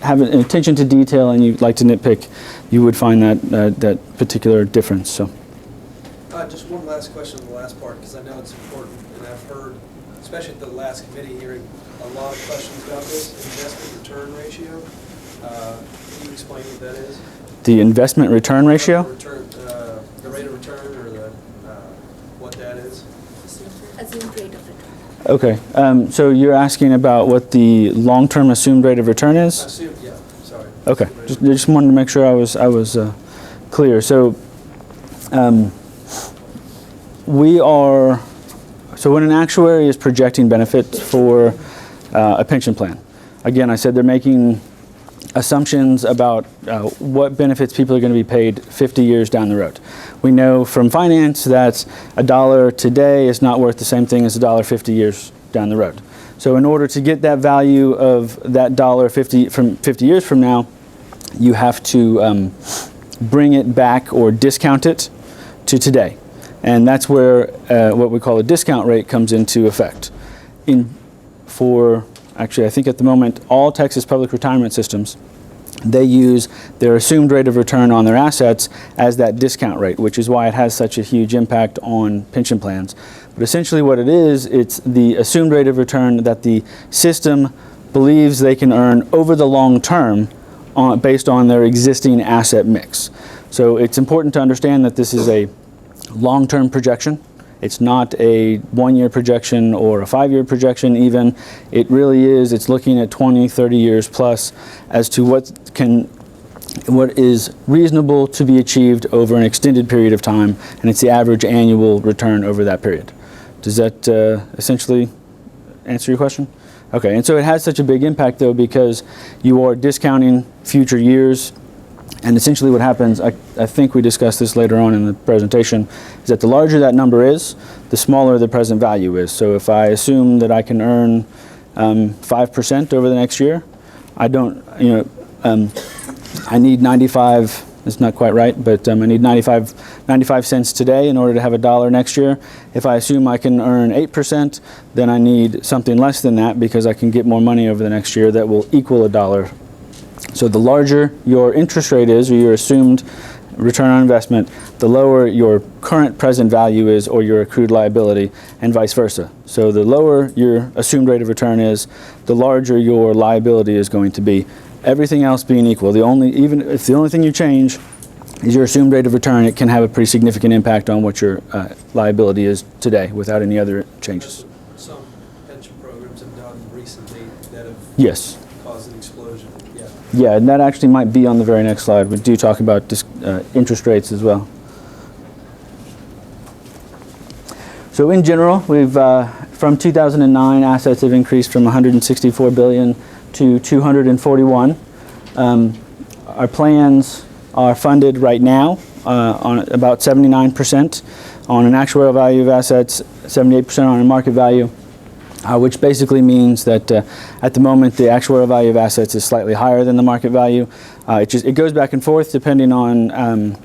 have an attention to detail and you'd like to nitpick, you would find that particular difference. So. Just one last question on the last part, because I know it's important, and I've heard, especially at the last committee hearing, a lot of questions about this investment return ratio. Can you explain what that is? The investment return ratio? The rate of return, or what that is? Assumed rate of return. Okay, so you're asking about what the long-term assumed rate of return is? Assumed, yeah, sorry. Okay, just wanted to make sure I was clear. So. So when an actuary is projecting benefits for a pension plan, again, I said they're making assumptions about what benefits people are going to be paid 50 years down the road. We know from finance that $1 today is not worth the same thing as $1 50 years down the road. So in order to get that value of that $50 from 50 years from now, you have to bring it back or discount it to today. And that's where what we call a discount rate comes into effect. Actually, I think at the moment, all Texas public retirement systems, they use their assumed rate of return on their assets as that discount rate, which is why it has such a huge impact on pension plans. But essentially what it is, it's the assumed rate of return that the system believes they can earn over the long term based on their existing asset mix. So it's important to understand that this is a long-term projection. It's not a 1-year projection or a 5-year projection even. It really is, it's looking at 20, 30 years plus as to what is reasonable to be achieved over an extended period of time, and it's the average annual return over that period. Does that essentially answer your question? Okay, and so it has such a big impact though because you are discounting future years. And essentially what happens, I think we discussed this later on in the presentation, is that the larger that number is, the smaller the present value is. So if I assume that I can earn 5% over the next year, I don't, I need 95, it's not quite right, but I need 95 cents today in order to have $1 next year. If I assume I can earn 8%, then I need something less than that because I can get more money over the next year that will equal $1. So the larger your interest rate is, or your assumed return on investment, the lower your current present value is, or your accrued liability, and vice versa. So the lower your assumed rate of return is, the larger your liability is going to be. Everything else being equal, even if the only thing you change is your assumed rate of return, it can have a pretty significant impact on what your liability is today without any other changes. Some pension programs have done recently that have Yes. caused an explosion. Yeah, and that actually might be on the very next slide. We do talk about interest rates as well. So in general, we've from 2009, assets have increased from 164 billion to 241. Our plans are funded right now on about 79% on an actuarial value of assets, 78% on a market value. Which basically means that at the moment the actuarial value of assets is slightly higher than the market value. It goes back and forth depending on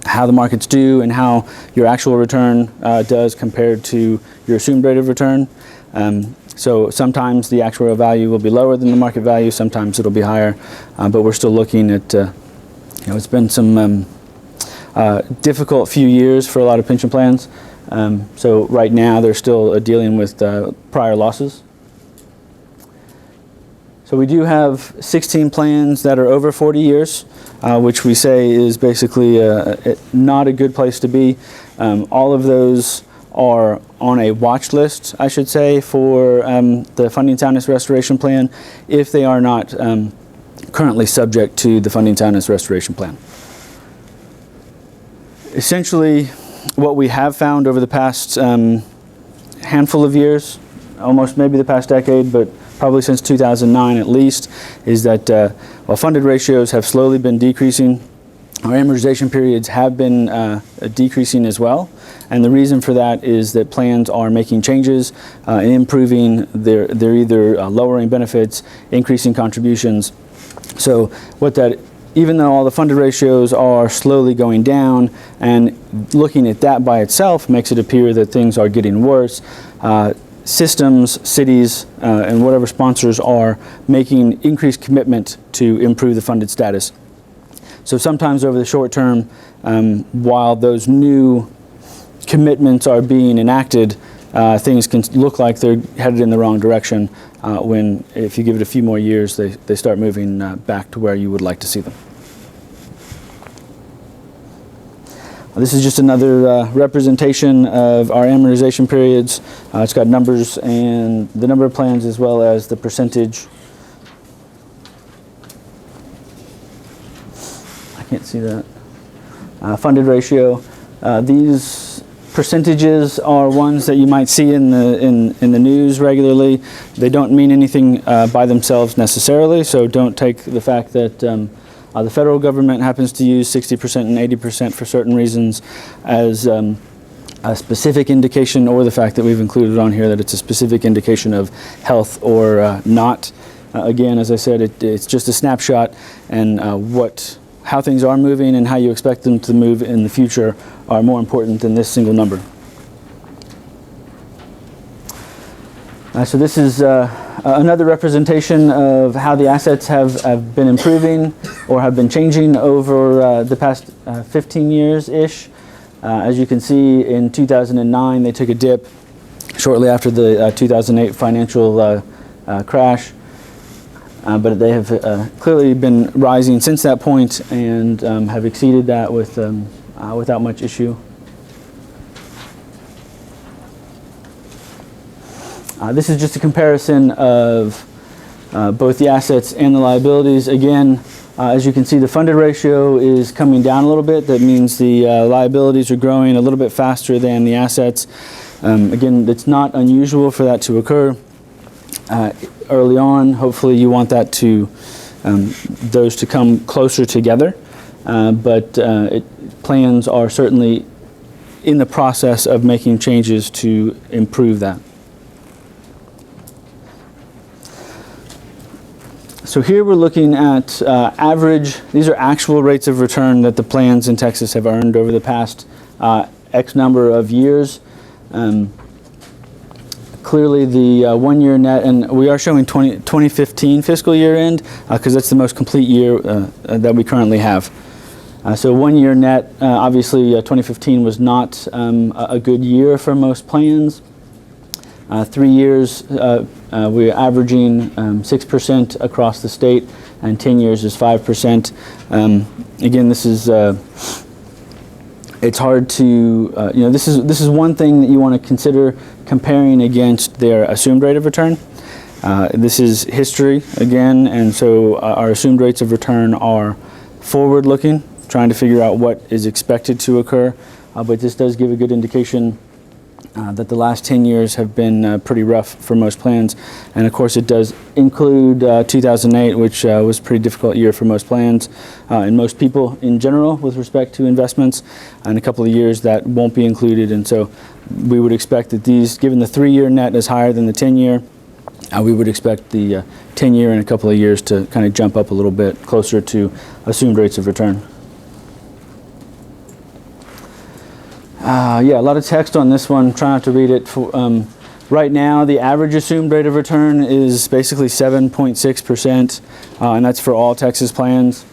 how the markets do and how your actual return does compared to your assumed rate of return. So sometimes the actuarial value will be lower than the market value, sometimes it'll be higher, but we're still looking at, it's been some difficult few years for a lot of pension plans. So right now they're still dealing with prior losses. So we do have 16 plans that are over 40 years, which we say is basically not a good place to be. All of those are on a watch list, I should say, for the Funding Soundness Restoration Plan if they are not currently subject to the Funding Soundness Restoration Plan. Essentially, what we have found over the past handful of years, almost maybe the past decade, but probably since 2009 at least, is that while funded ratios have slowly been decreasing, our amortization periods have been decreasing as well. And the reason for that is that plans are making changes and improving. They're either lowering benefits, increasing contributions. So what that, even though all the funded ratios are slowly going down, and looking at that by itself makes it appear that things are getting worse, systems, cities, and whatever sponsors are making increased commitment to improve the funded status. So sometimes over the short term, while those new commitments are being enacted, things can look like they're headed in the wrong direction when, if you give it a few more years, they start moving back to where you would like to see them. This is just another representation of our amortization periods. It's got numbers and the number of plans as well as the percentage. I can't see that. Funded ratio. These percentages are ones that you might see in the news regularly. They don't mean anything by themselves necessarily, so don't take the fact that the federal government happens to use 60% and 80% for certain reasons as a specific indication, or the fact that we've included on here that it's a specific indication of health or not. Again, as I said, it's just a snapshot, and how things are moving and how you expect them to move in the future are more important than this single number. So this is another representation of how the assets have been improving or have been changing over the past 15 years-ish. As you can see, in 2009 they took a dip shortly after the 2008 financial crash. But they have clearly been rising since that point and have exceeded that without much issue. This is just a comparison of both the assets and the liabilities. Again, as you can see, the funded ratio is coming down a little bit. That means the liabilities are growing a little bit faster than the assets. Again, it's not unusual for that to occur early on. Hopefully you want that those to come closer together, but plans are certainly in the process of making changes to improve that. So here we're looking at average, these are actual rates of return that the plans in Texas have earned over the past X number of years. Clearly the one-year net, and we are showing 2015 fiscal year end because that's the most complete year that we currently have. So one-year net, obviously 2015 was not a good year for most plans. 3 years, we're averaging 6% across the state, and 10 years is 5%. Again, this is it's hard to this is one thing that you want to consider comparing against their assumed rate of return. This is history again, and so our assumed rates of return are forward-looking, trying to figure out what is expected to occur. But this does give a good indication that the last 10 years have been pretty rough for most plans. And of course it does include 2008, which was a pretty difficult year for most plans and most people in general with respect to investments, and a couple of years that won't be included. And so we would expect that these, given the 3-year net is higher than the 10-year, we would expect the 10-year in a couple of years to kind of jump up a little bit closer to assumed rates of return. Yeah, a lot of text on this one. Try not to read it. Right now, the average assumed rate of return is basically 7.6%, and that's for all Texas plans.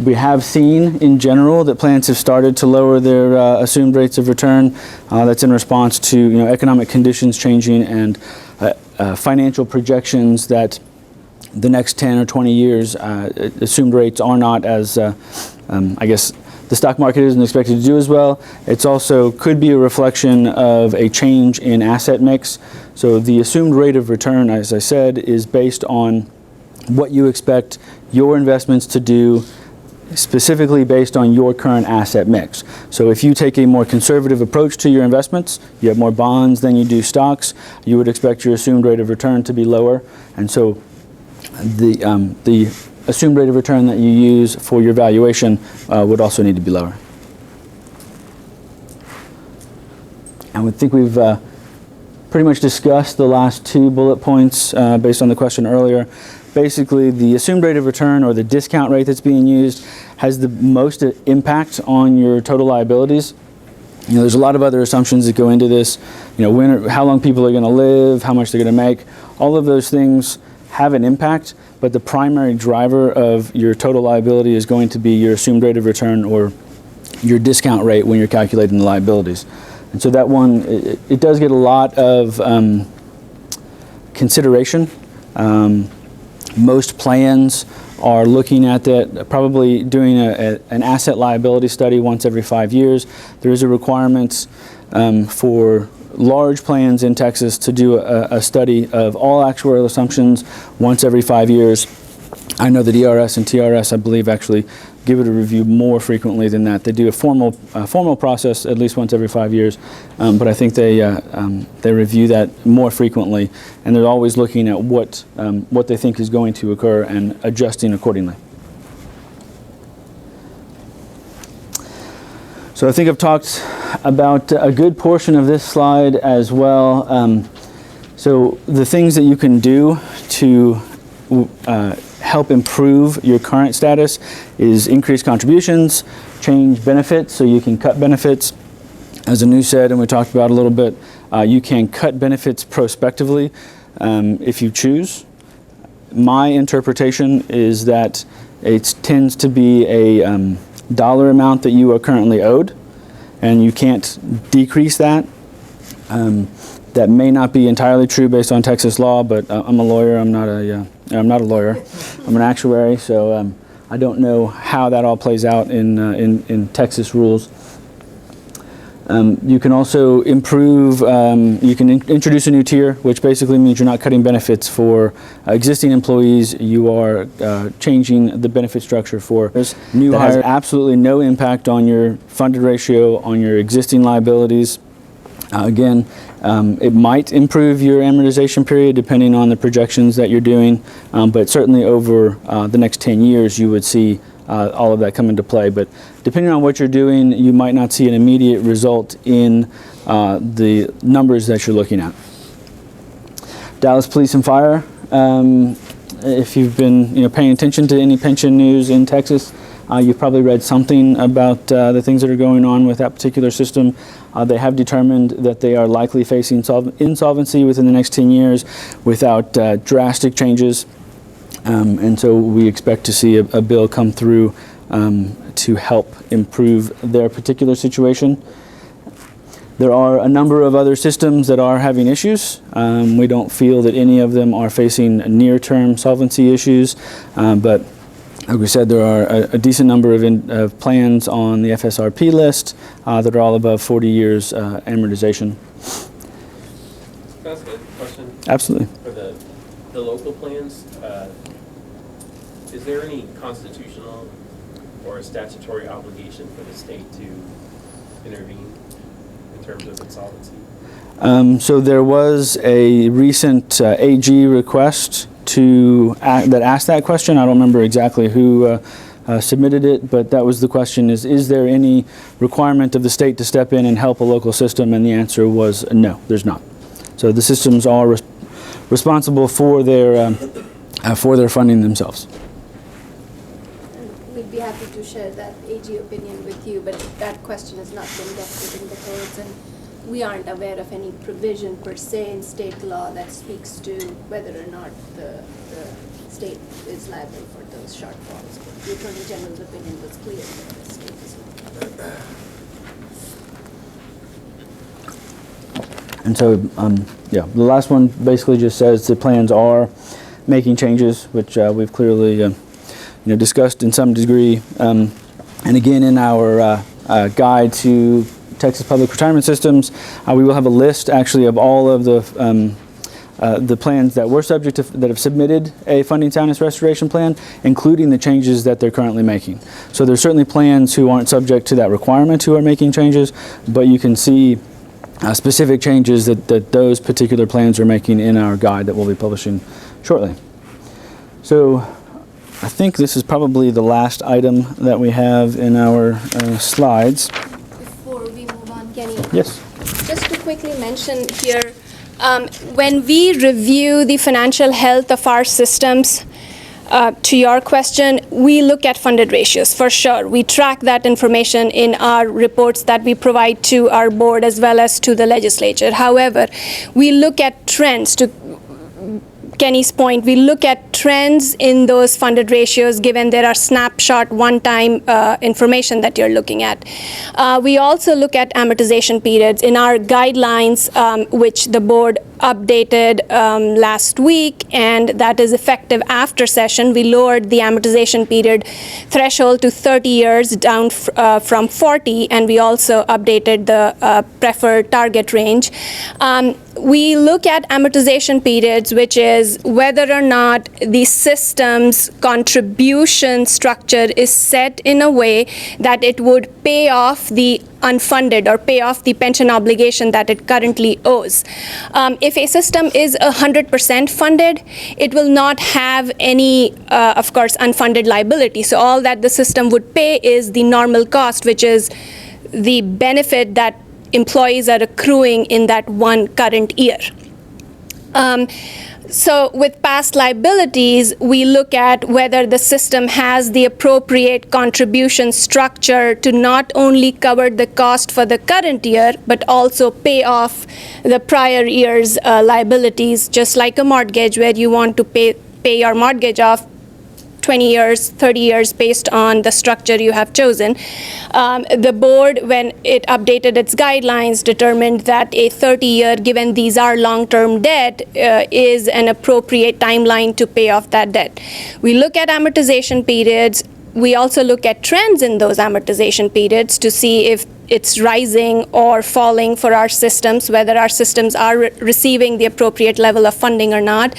We have seen, in general, that plans have started to lower their assumed rates of return. That's in response to economic conditions changing and financial projections that the next 10 or 20 years assumed rates are not as, I guess, the stock market isn't expected to do as well. It's also could be a reflection of a change in asset mix. So the assumed rate of return, as I said, is based on what you expect your investments to do, specifically based on your current asset mix. So if you take a more conservative approach to your investments, you have more bonds than you do stocks, you would expect your assumed rate of return to be lower. And so the assumed rate of return that you use for your valuation would also need to be lower. And I think we've pretty much discussed the last 2 bullet points based on the question earlier. Basically, the assumed rate of return, or the discount rate that's being used, has the most impact on your total liabilities. You know, there's a lot of other assumptions that go into this. You know, how long people are going to live, how much they're going to make. All of those things have an impact, but the primary driver of your total liability is going to be your assumed rate of return, or your discount rate, when you're calculating the liabilities. And so that one, it does get a lot of consideration. Most plans are looking at that, probably doing an asset liability study once every 5 years. There is a requirement for large plans in Texas to do a study of all actuarial assumptions once every 5 years. I know that ERS and TRS, I believe, actually give it a review more frequently than that. They do a formal process at least once every 5 years, but I think they review that more frequently, and they're always looking at what they think is going to occur and adjusting accordingly. So I think I've talked about a good portion of this slide as well. So the things that you can do to help improve your current status is increase contributions, change benefits, so you can cut benefits. As Anu said, and we talked about a little bit, you can cut benefits prospectively if you choose. My interpretation is that it tends to be a dollar amount that you are currently owed, and you can't decrease that. That may not be entirely true based on Texas law, but I'm a lawyer. I'm not a lawyer. I'm an actuary, so I don't know how that all plays out in Texas rules. You can also improve. You can introduce a new tier, which basically means you're not cutting benefits for existing employees. You are changing the benefit structure for new hires. Has absolutely no impact on your funded ratio, on your existing liabilities. Again, it might improve your amortization period depending on the projections that you're doing, but certainly over the next 10 years you would see all of that come into play. But depending on what you're doing, you might not see an immediate result in the numbers that you're looking at. Dallas Police and Fire. If you've been paying attention to any pension news in Texas, you've probably read something about the things that are going on with that particular system. They have determined that they are likely facing insolvency within the next 10 years without drastic changes. And so we expect to see a bill come through to help improve their particular situation. There are a number of other systems that are having issues. We don't feel that any of them are facing near-term solvency issues, but like we said, there are a decent number of plans on the FSRP list that are all above 40 years amortization. Can I ask a question? Absolutely. For the local plans, is there any constitutional or statutory obligation for the state to intervene in terms of insolvency? So there was a recent AG request that asked that question. I don't remember exactly who submitted it, but that was the question: is there any requirement of the state to step in and help a local system? And the answer was no, there's not. So the systems are responsible for their funding themselves. We'd be happy to share that AG opinion with you, but that question has not been vested in the codes, and we aren't aware of any provision per se in state law that speaks to whether or not the state is liable for those shortfalls. But the Attorney General's opinion was clear that the state is not. And so, the last one basically just says the plans are making changes, which we've clearly discussed in some degree. And again, in our guide to Texas Public Retirement Systems, we will have a list actually of all of the plans that were subject to, that have submitted a funding soundness restoration plan, including the changes that they're currently making. So there's certainly plans who aren't subject to that requirement who are making changes, but you can see specific changes that those particular plans are making in our guide that we'll be publishing shortly. So I think this is probably the last item that we have in our slides. Before we move on, Kenny. Yes. Just to quickly mention here, when we review the financial health of our systems, to your question, we look at funded ratios for sure. We track that information in our reports that we provide to our board as well as to the legislature. However, we look at trends. To Kenny's point, we look at trends in those funded ratios given there are snapshot one-time information that you're looking at. We also look at amortization periods in our guidelines, which the board updated last week, and that is effective after session. We lowered the amortization period threshold to 30 years down from 40, and we also updated the preferred target range. We look at amortization periods, which is whether or not the system's contribution structure is set in a way that it would pay off the unfunded or pay off the pension obligation that it currently owes. If a system is 100% funded, it will not have any, of course, unfunded liability. So all that the system would pay is the normal cost, which is the benefit that employees are accruing in that one current year. So with past liabilities, we look at whether the system has the appropriate contribution structure to not only cover the cost for the current year, but also pay off the prior year's liabilities, just like a mortgage where you want to pay your mortgage off 20 years, 30 years based on the structure you have chosen. The board, when it updated its guidelines, determined that a 30-year, given these are long-term debt, is an appropriate timeline to pay off that debt. We look at amortization periods. We also look at trends in those amortization periods to see if it's rising or falling for our systems, whether our systems are receiving the appropriate level of funding or not.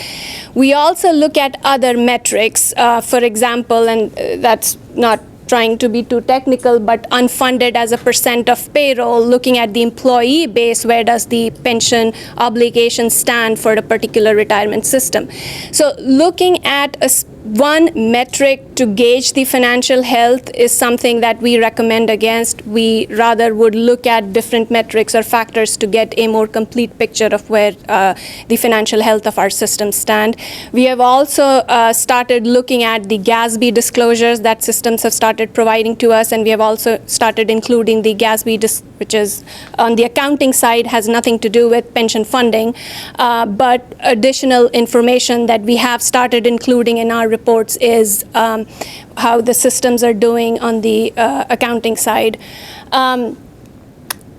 We also look at other metrics, for example, and that's not trying to be too technical, but unfunded as a % of payroll, looking at the employee base, where does the pension obligation stand for a particular retirement system. So looking at one metric to gauge the financial health is something that we recommend against. We rather would look at different metrics or factors to get a more complete picture of where the financial health of our systems stand. We have also started looking at the GASB disclosures that systems have started providing to us, and we have also started including the GASB, which is on the accounting side, has nothing to do with pension funding, but additional information that we have started including in our reports is how the systems are doing on the accounting side.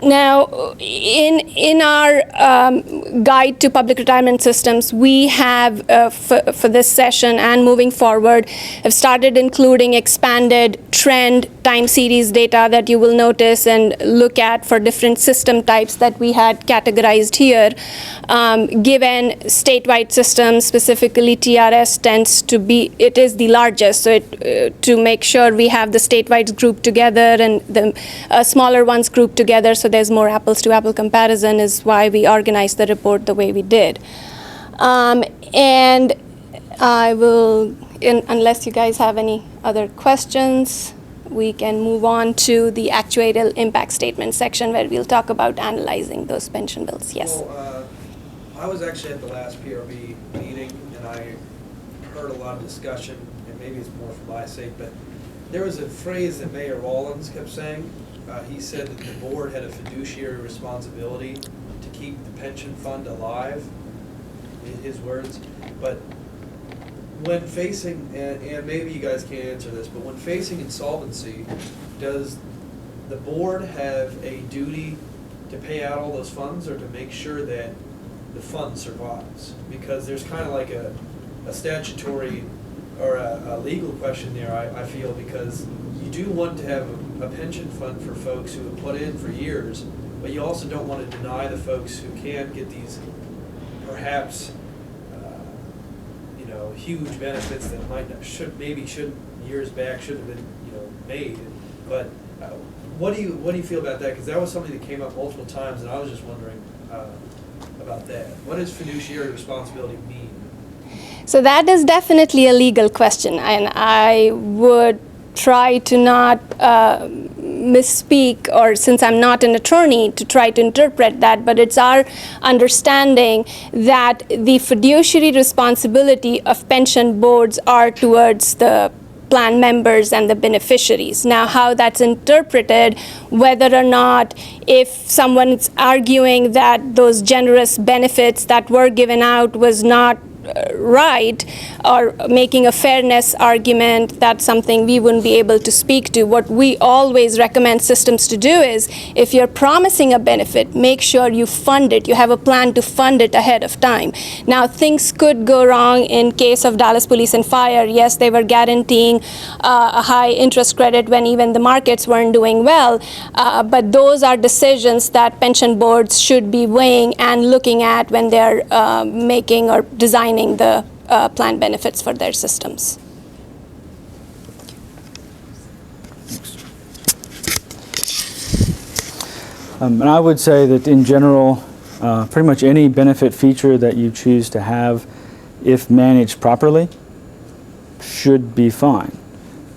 Now, in our guide to public retirement systems, we have, for this session and moving forward, have started including expanded trend time series data that you will notice and look at for different system types that we had categorized here. Given statewide systems, specifically TRS tends to be, it is the largest, so to make sure we have the statewide grouped together and the smaller ones grouped together, so there's more apples to apple comparison, is why we organized the report the way we did. And I will, unless you guys have any other questions, we can move on to the actuarial impact statement section where we'll talk about analyzing those pension bills. Yes. Well, I was actually at the last PRB meeting, and I heard a lot of discussion, and maybe it's more for my sake, but there was a phrase that Mayor Rollins kept saying. He said that the board had a fiduciary responsibility to keep the pension fund alive, in his words. But when facing, and maybe you guys can't answer this, but when facing insolvency, does the board have a duty to pay out all those funds or to make sure that the fund survives? Because there's kind of like a statutory or a legal question there, I feel, because you do want to have a pension fund for folks who have put in for years, but you also don't want to deny the folks who can't get these perhaps huge benefits that should years back should have been made. But what do you feel about that? Because that was something that came up multiple times, and I was just wondering about that. What does fiduciary responsibility mean? So that is definitely a legal question, and I would try to not misspeak, or since I'm not an attorney, to try to interpret that, but it's our understanding that the fiduciary responsibility of pension boards are towards the plan members and the beneficiaries. Now, how that's interpreted, whether or not, if someone's arguing that those generous benefits that were given out was not right, or making a fairness argument, that's something we wouldn't be able to speak to. What we always recommend systems to do is, if you're promising a benefit, make sure you fund it. You have a plan to fund it ahead of time. Now, things could go wrong. In case of Dallas Police and Fire, yes, they were guaranteeing a high interest credit when even the markets weren't doing well, but those are decisions that pension boards should be weighing and looking at when they're making or designing the plan benefits for their systems. And I would say that in general, pretty much any benefit feature that you choose to have, if managed properly, should be fine.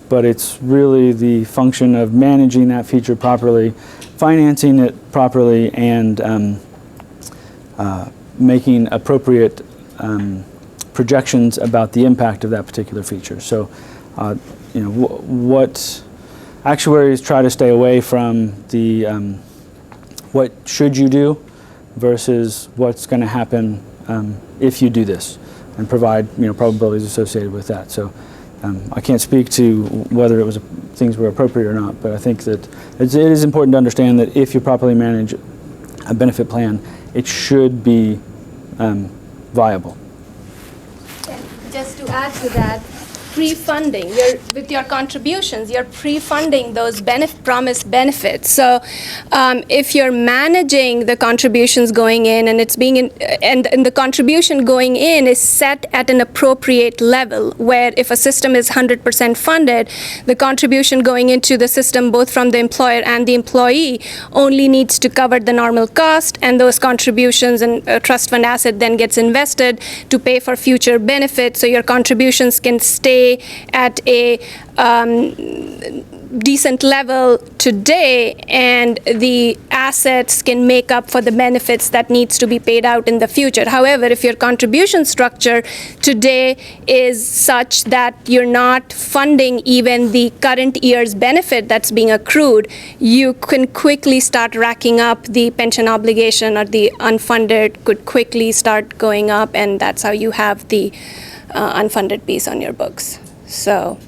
But it's really the function of managing that feature properly, financing it properly, and making appropriate projections about the impact of that particular feature. So, what actuaries try to stay away from the what should you do versus what's going to happen if you do this, and provide probabilities associated with that. So, I can't speak to whether it was things were appropriate or not, but I think that it is important to understand that if you properly manage a benefit plan, it should be viable. Just to add to that, pre-funding, with your contributions, you're pre-funding those promised benefits. So if you're managing the contributions going in, and it's being and the contribution going in is set at an appropriate level, where if a system is 100% funded, the contribution going into the system, both from the employer and the employee, only needs to cover the normal cost, and those contributions and a trust fund asset then gets invested to pay for future benefits. So your contributions can stay at a decent level today, and the assets can make up for the benefits that needs to be paid out in the future. However, if your contribution structure today is such that you're not funding even the current year's benefit that's being accrued, you can quickly start racking up the pension obligation, or the unfunded could quickly start going up, and that's how you have the unfunded piece on your books. So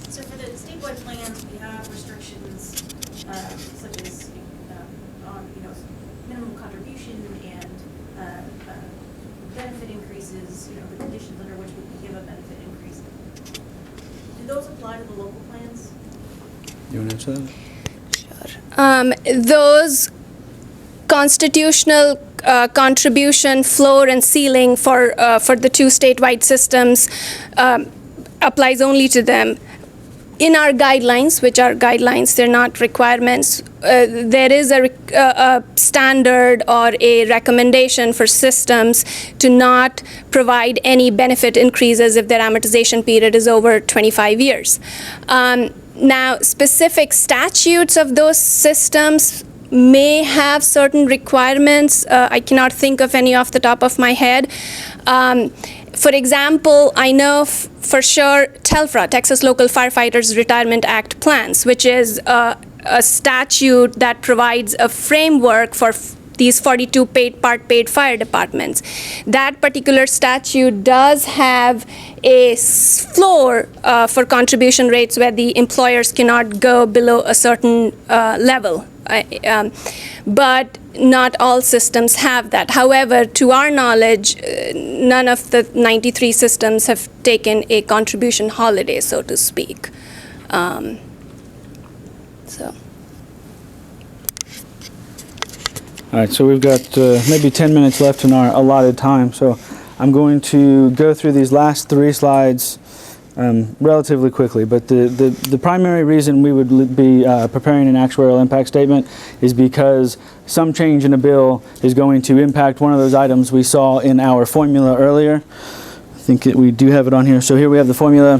for the statewide plans, we have restrictions such as on minimum contribution and benefit increases. The conditions under which we can give a benefit increase. Do those apply to the local plans? You want to answer that? Those constitutional contribution floor and ceiling for the two statewide systems applies only to them. In our guidelines, which are guidelines, they're not requirements, there is a standard or a recommendation for systems to not provide any benefit increases if their amortization period is over 25 years. Now, specific statutes of those systems may have certain requirements. I cannot think of any off the top of my head. For example, I know for sure TELFRA, Texas Local Firefighters Retirement Act plans, which is a statute that provides a framework for these 42 part-paid fire departments. That particular statute does have a floor for contribution rates where the employers cannot go below a certain level But not all systems have that. However, to our knowledge, none of the 93 systems have taken a contribution holiday, so to speak. So. All right, so we've got maybe 10 minutes left in our allotted time, so I'm going to go through these last 3 slides relatively quickly. But the primary reason we would be preparing an actuarial impact statement is because some change in a bill is going to impact one of those items we saw in our formula earlier. I think we do have it on here. So here we have the formula,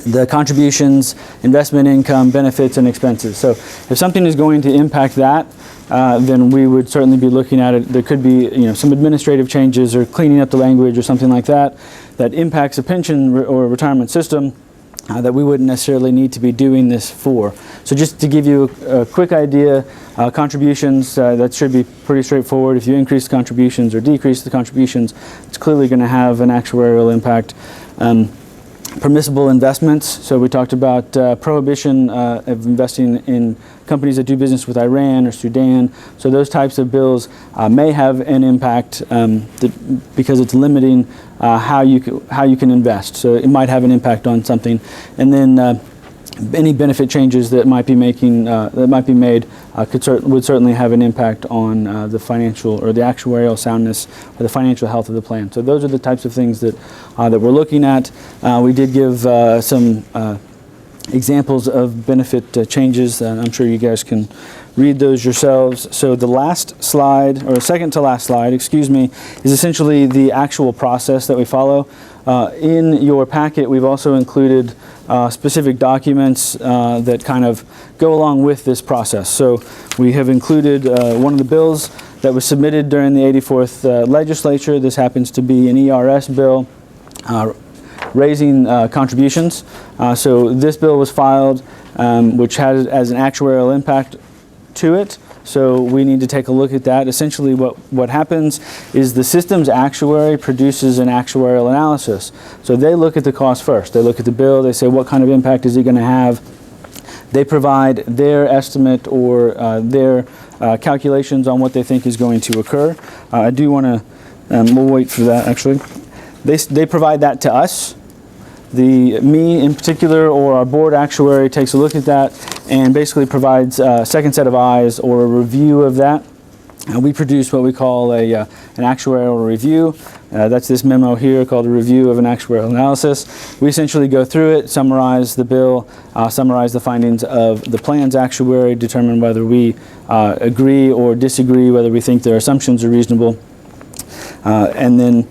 the contributions, investment income, benefits, and expenses. So if something is going to impact that, then we would certainly be looking at it. There could be, some administrative changes or cleaning up the language or something like that that impacts a pension or retirement system that we wouldn't necessarily need to be doing this for. So just to give you a quick idea, contributions, that should be pretty straightforward. If you increase the contributions or decrease the contributions, it's clearly going to have an actuarial impact. Permissible investments, so we talked about prohibition of investing in companies that do business with Iran or Sudan. So those types of bills may have an impact because it's limiting how you can invest. So it might have an impact on something. And then any benefit changes that might be made would certainly have an impact on the financial or the actuarial soundness or the financial health of the plan. So those are the types of things that we're looking at. We did give some examples of benefit changes. I'm sure you guys can read those yourselves. So the last slide, or second to last slide, excuse me, is essentially the actual process that we follow. In your packet, we've also included specific documents that kind of go along with this process. So we have included one of the bills that was submitted during the 84th legislature. This happens to be an ERS bill raising contributions. So this bill was filed, which has as an actuarial impact to it. So we need to take a look at that. Essentially what happens is the system's actuary produces an actuarial analysis. So they look at the cost first. They look at the bill, they say what kind of impact is it going to have. They provide their estimate or their calculations on what they think is going to occur. I do want to, we'll wait for that actually. They provide that to us. Me in particular or our board actuary takes a look at that and basically provides a second set of eyes or a review of that. We produce what we call an actuarial review. That's this memo here called a review of an actuarial analysis. We essentially go through it, summarize the bill, summarize the findings of the plan's actuary, determine whether we agree or disagree, whether we think their assumptions are reasonable, and then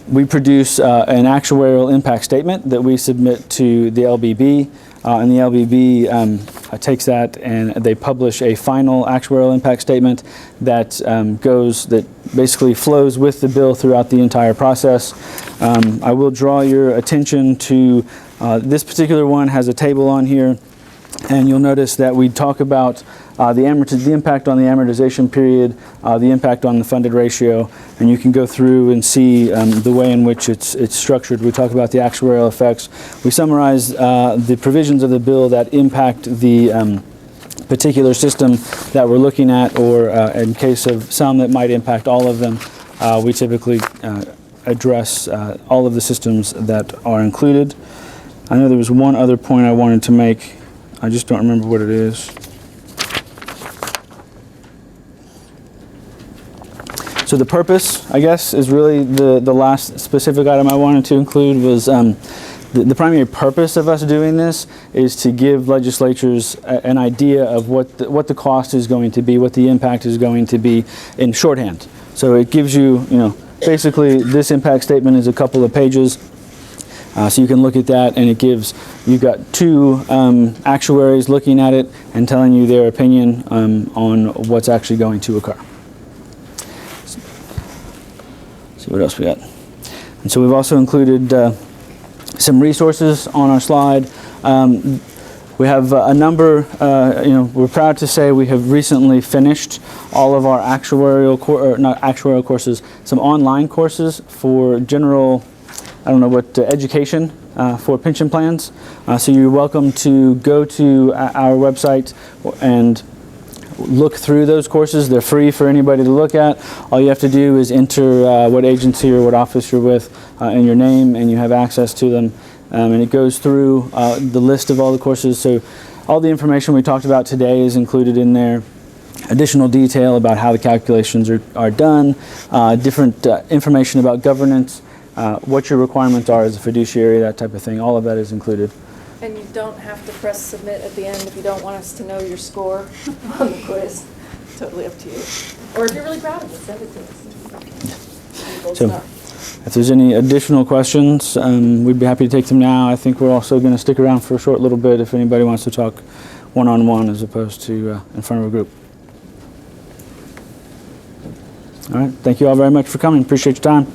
we produce an actuarial impact statement that we submit to the LBB, and the LBB takes that and they publish a final actuarial impact statement that that basically flows with the bill throughout the entire process. I will draw your attention to this particular one has a table on here, and you'll notice that we talk about the impact on the amortization period, the impact on the funded ratio, and you can go through and see the way in which it's structured. We talk about the actuarial effects. We summarize the provisions of the bill that impact the particular system that we're looking at, or in case of some that might impact all of them, we typically address all of the systems that are included. I know there was one other point I wanted to make. I just don't remember what it is. So the purpose, I guess, is really the last specific item I wanted to include was the primary purpose of us doing this is to give legislatures an idea of what the cost is going to be, what the impact is going to be in shorthand. So it gives you, basically this impact statement is a couple of pages. So you can look at that, and you've got two actuaries looking at it and telling you their opinion on what's actually going to occur. See what else we got. And so we've also included some resources on our slide. We have a number, we're proud to say we have recently finished all of our actuarial courses, some online courses for general, education for pension plans. So you're welcome to go to our website and look through those courses. They're free for anybody to look at. All you have to do is enter what agency or what office you're with and your name, and you have access to them. And it goes through the list of all the courses. So all the information we talked about today is included in there. Additional detail about how the calculations are done, different information about governance, what your requirements are as a fiduciary, that type of thing. All of that is included. And you don't have to press submit at the end if you don't want us to know your score on the quiz. Totally up to you. Or if you're really proud of it, send it to us. Cool So, stuff. if there's any additional questions, we'd be happy to take them now. I think we're also going to stick around for a short little bit if anybody wants to talk one-on-one as opposed to in front of a group. All right. Thank you all very much for coming. Appreciate your time.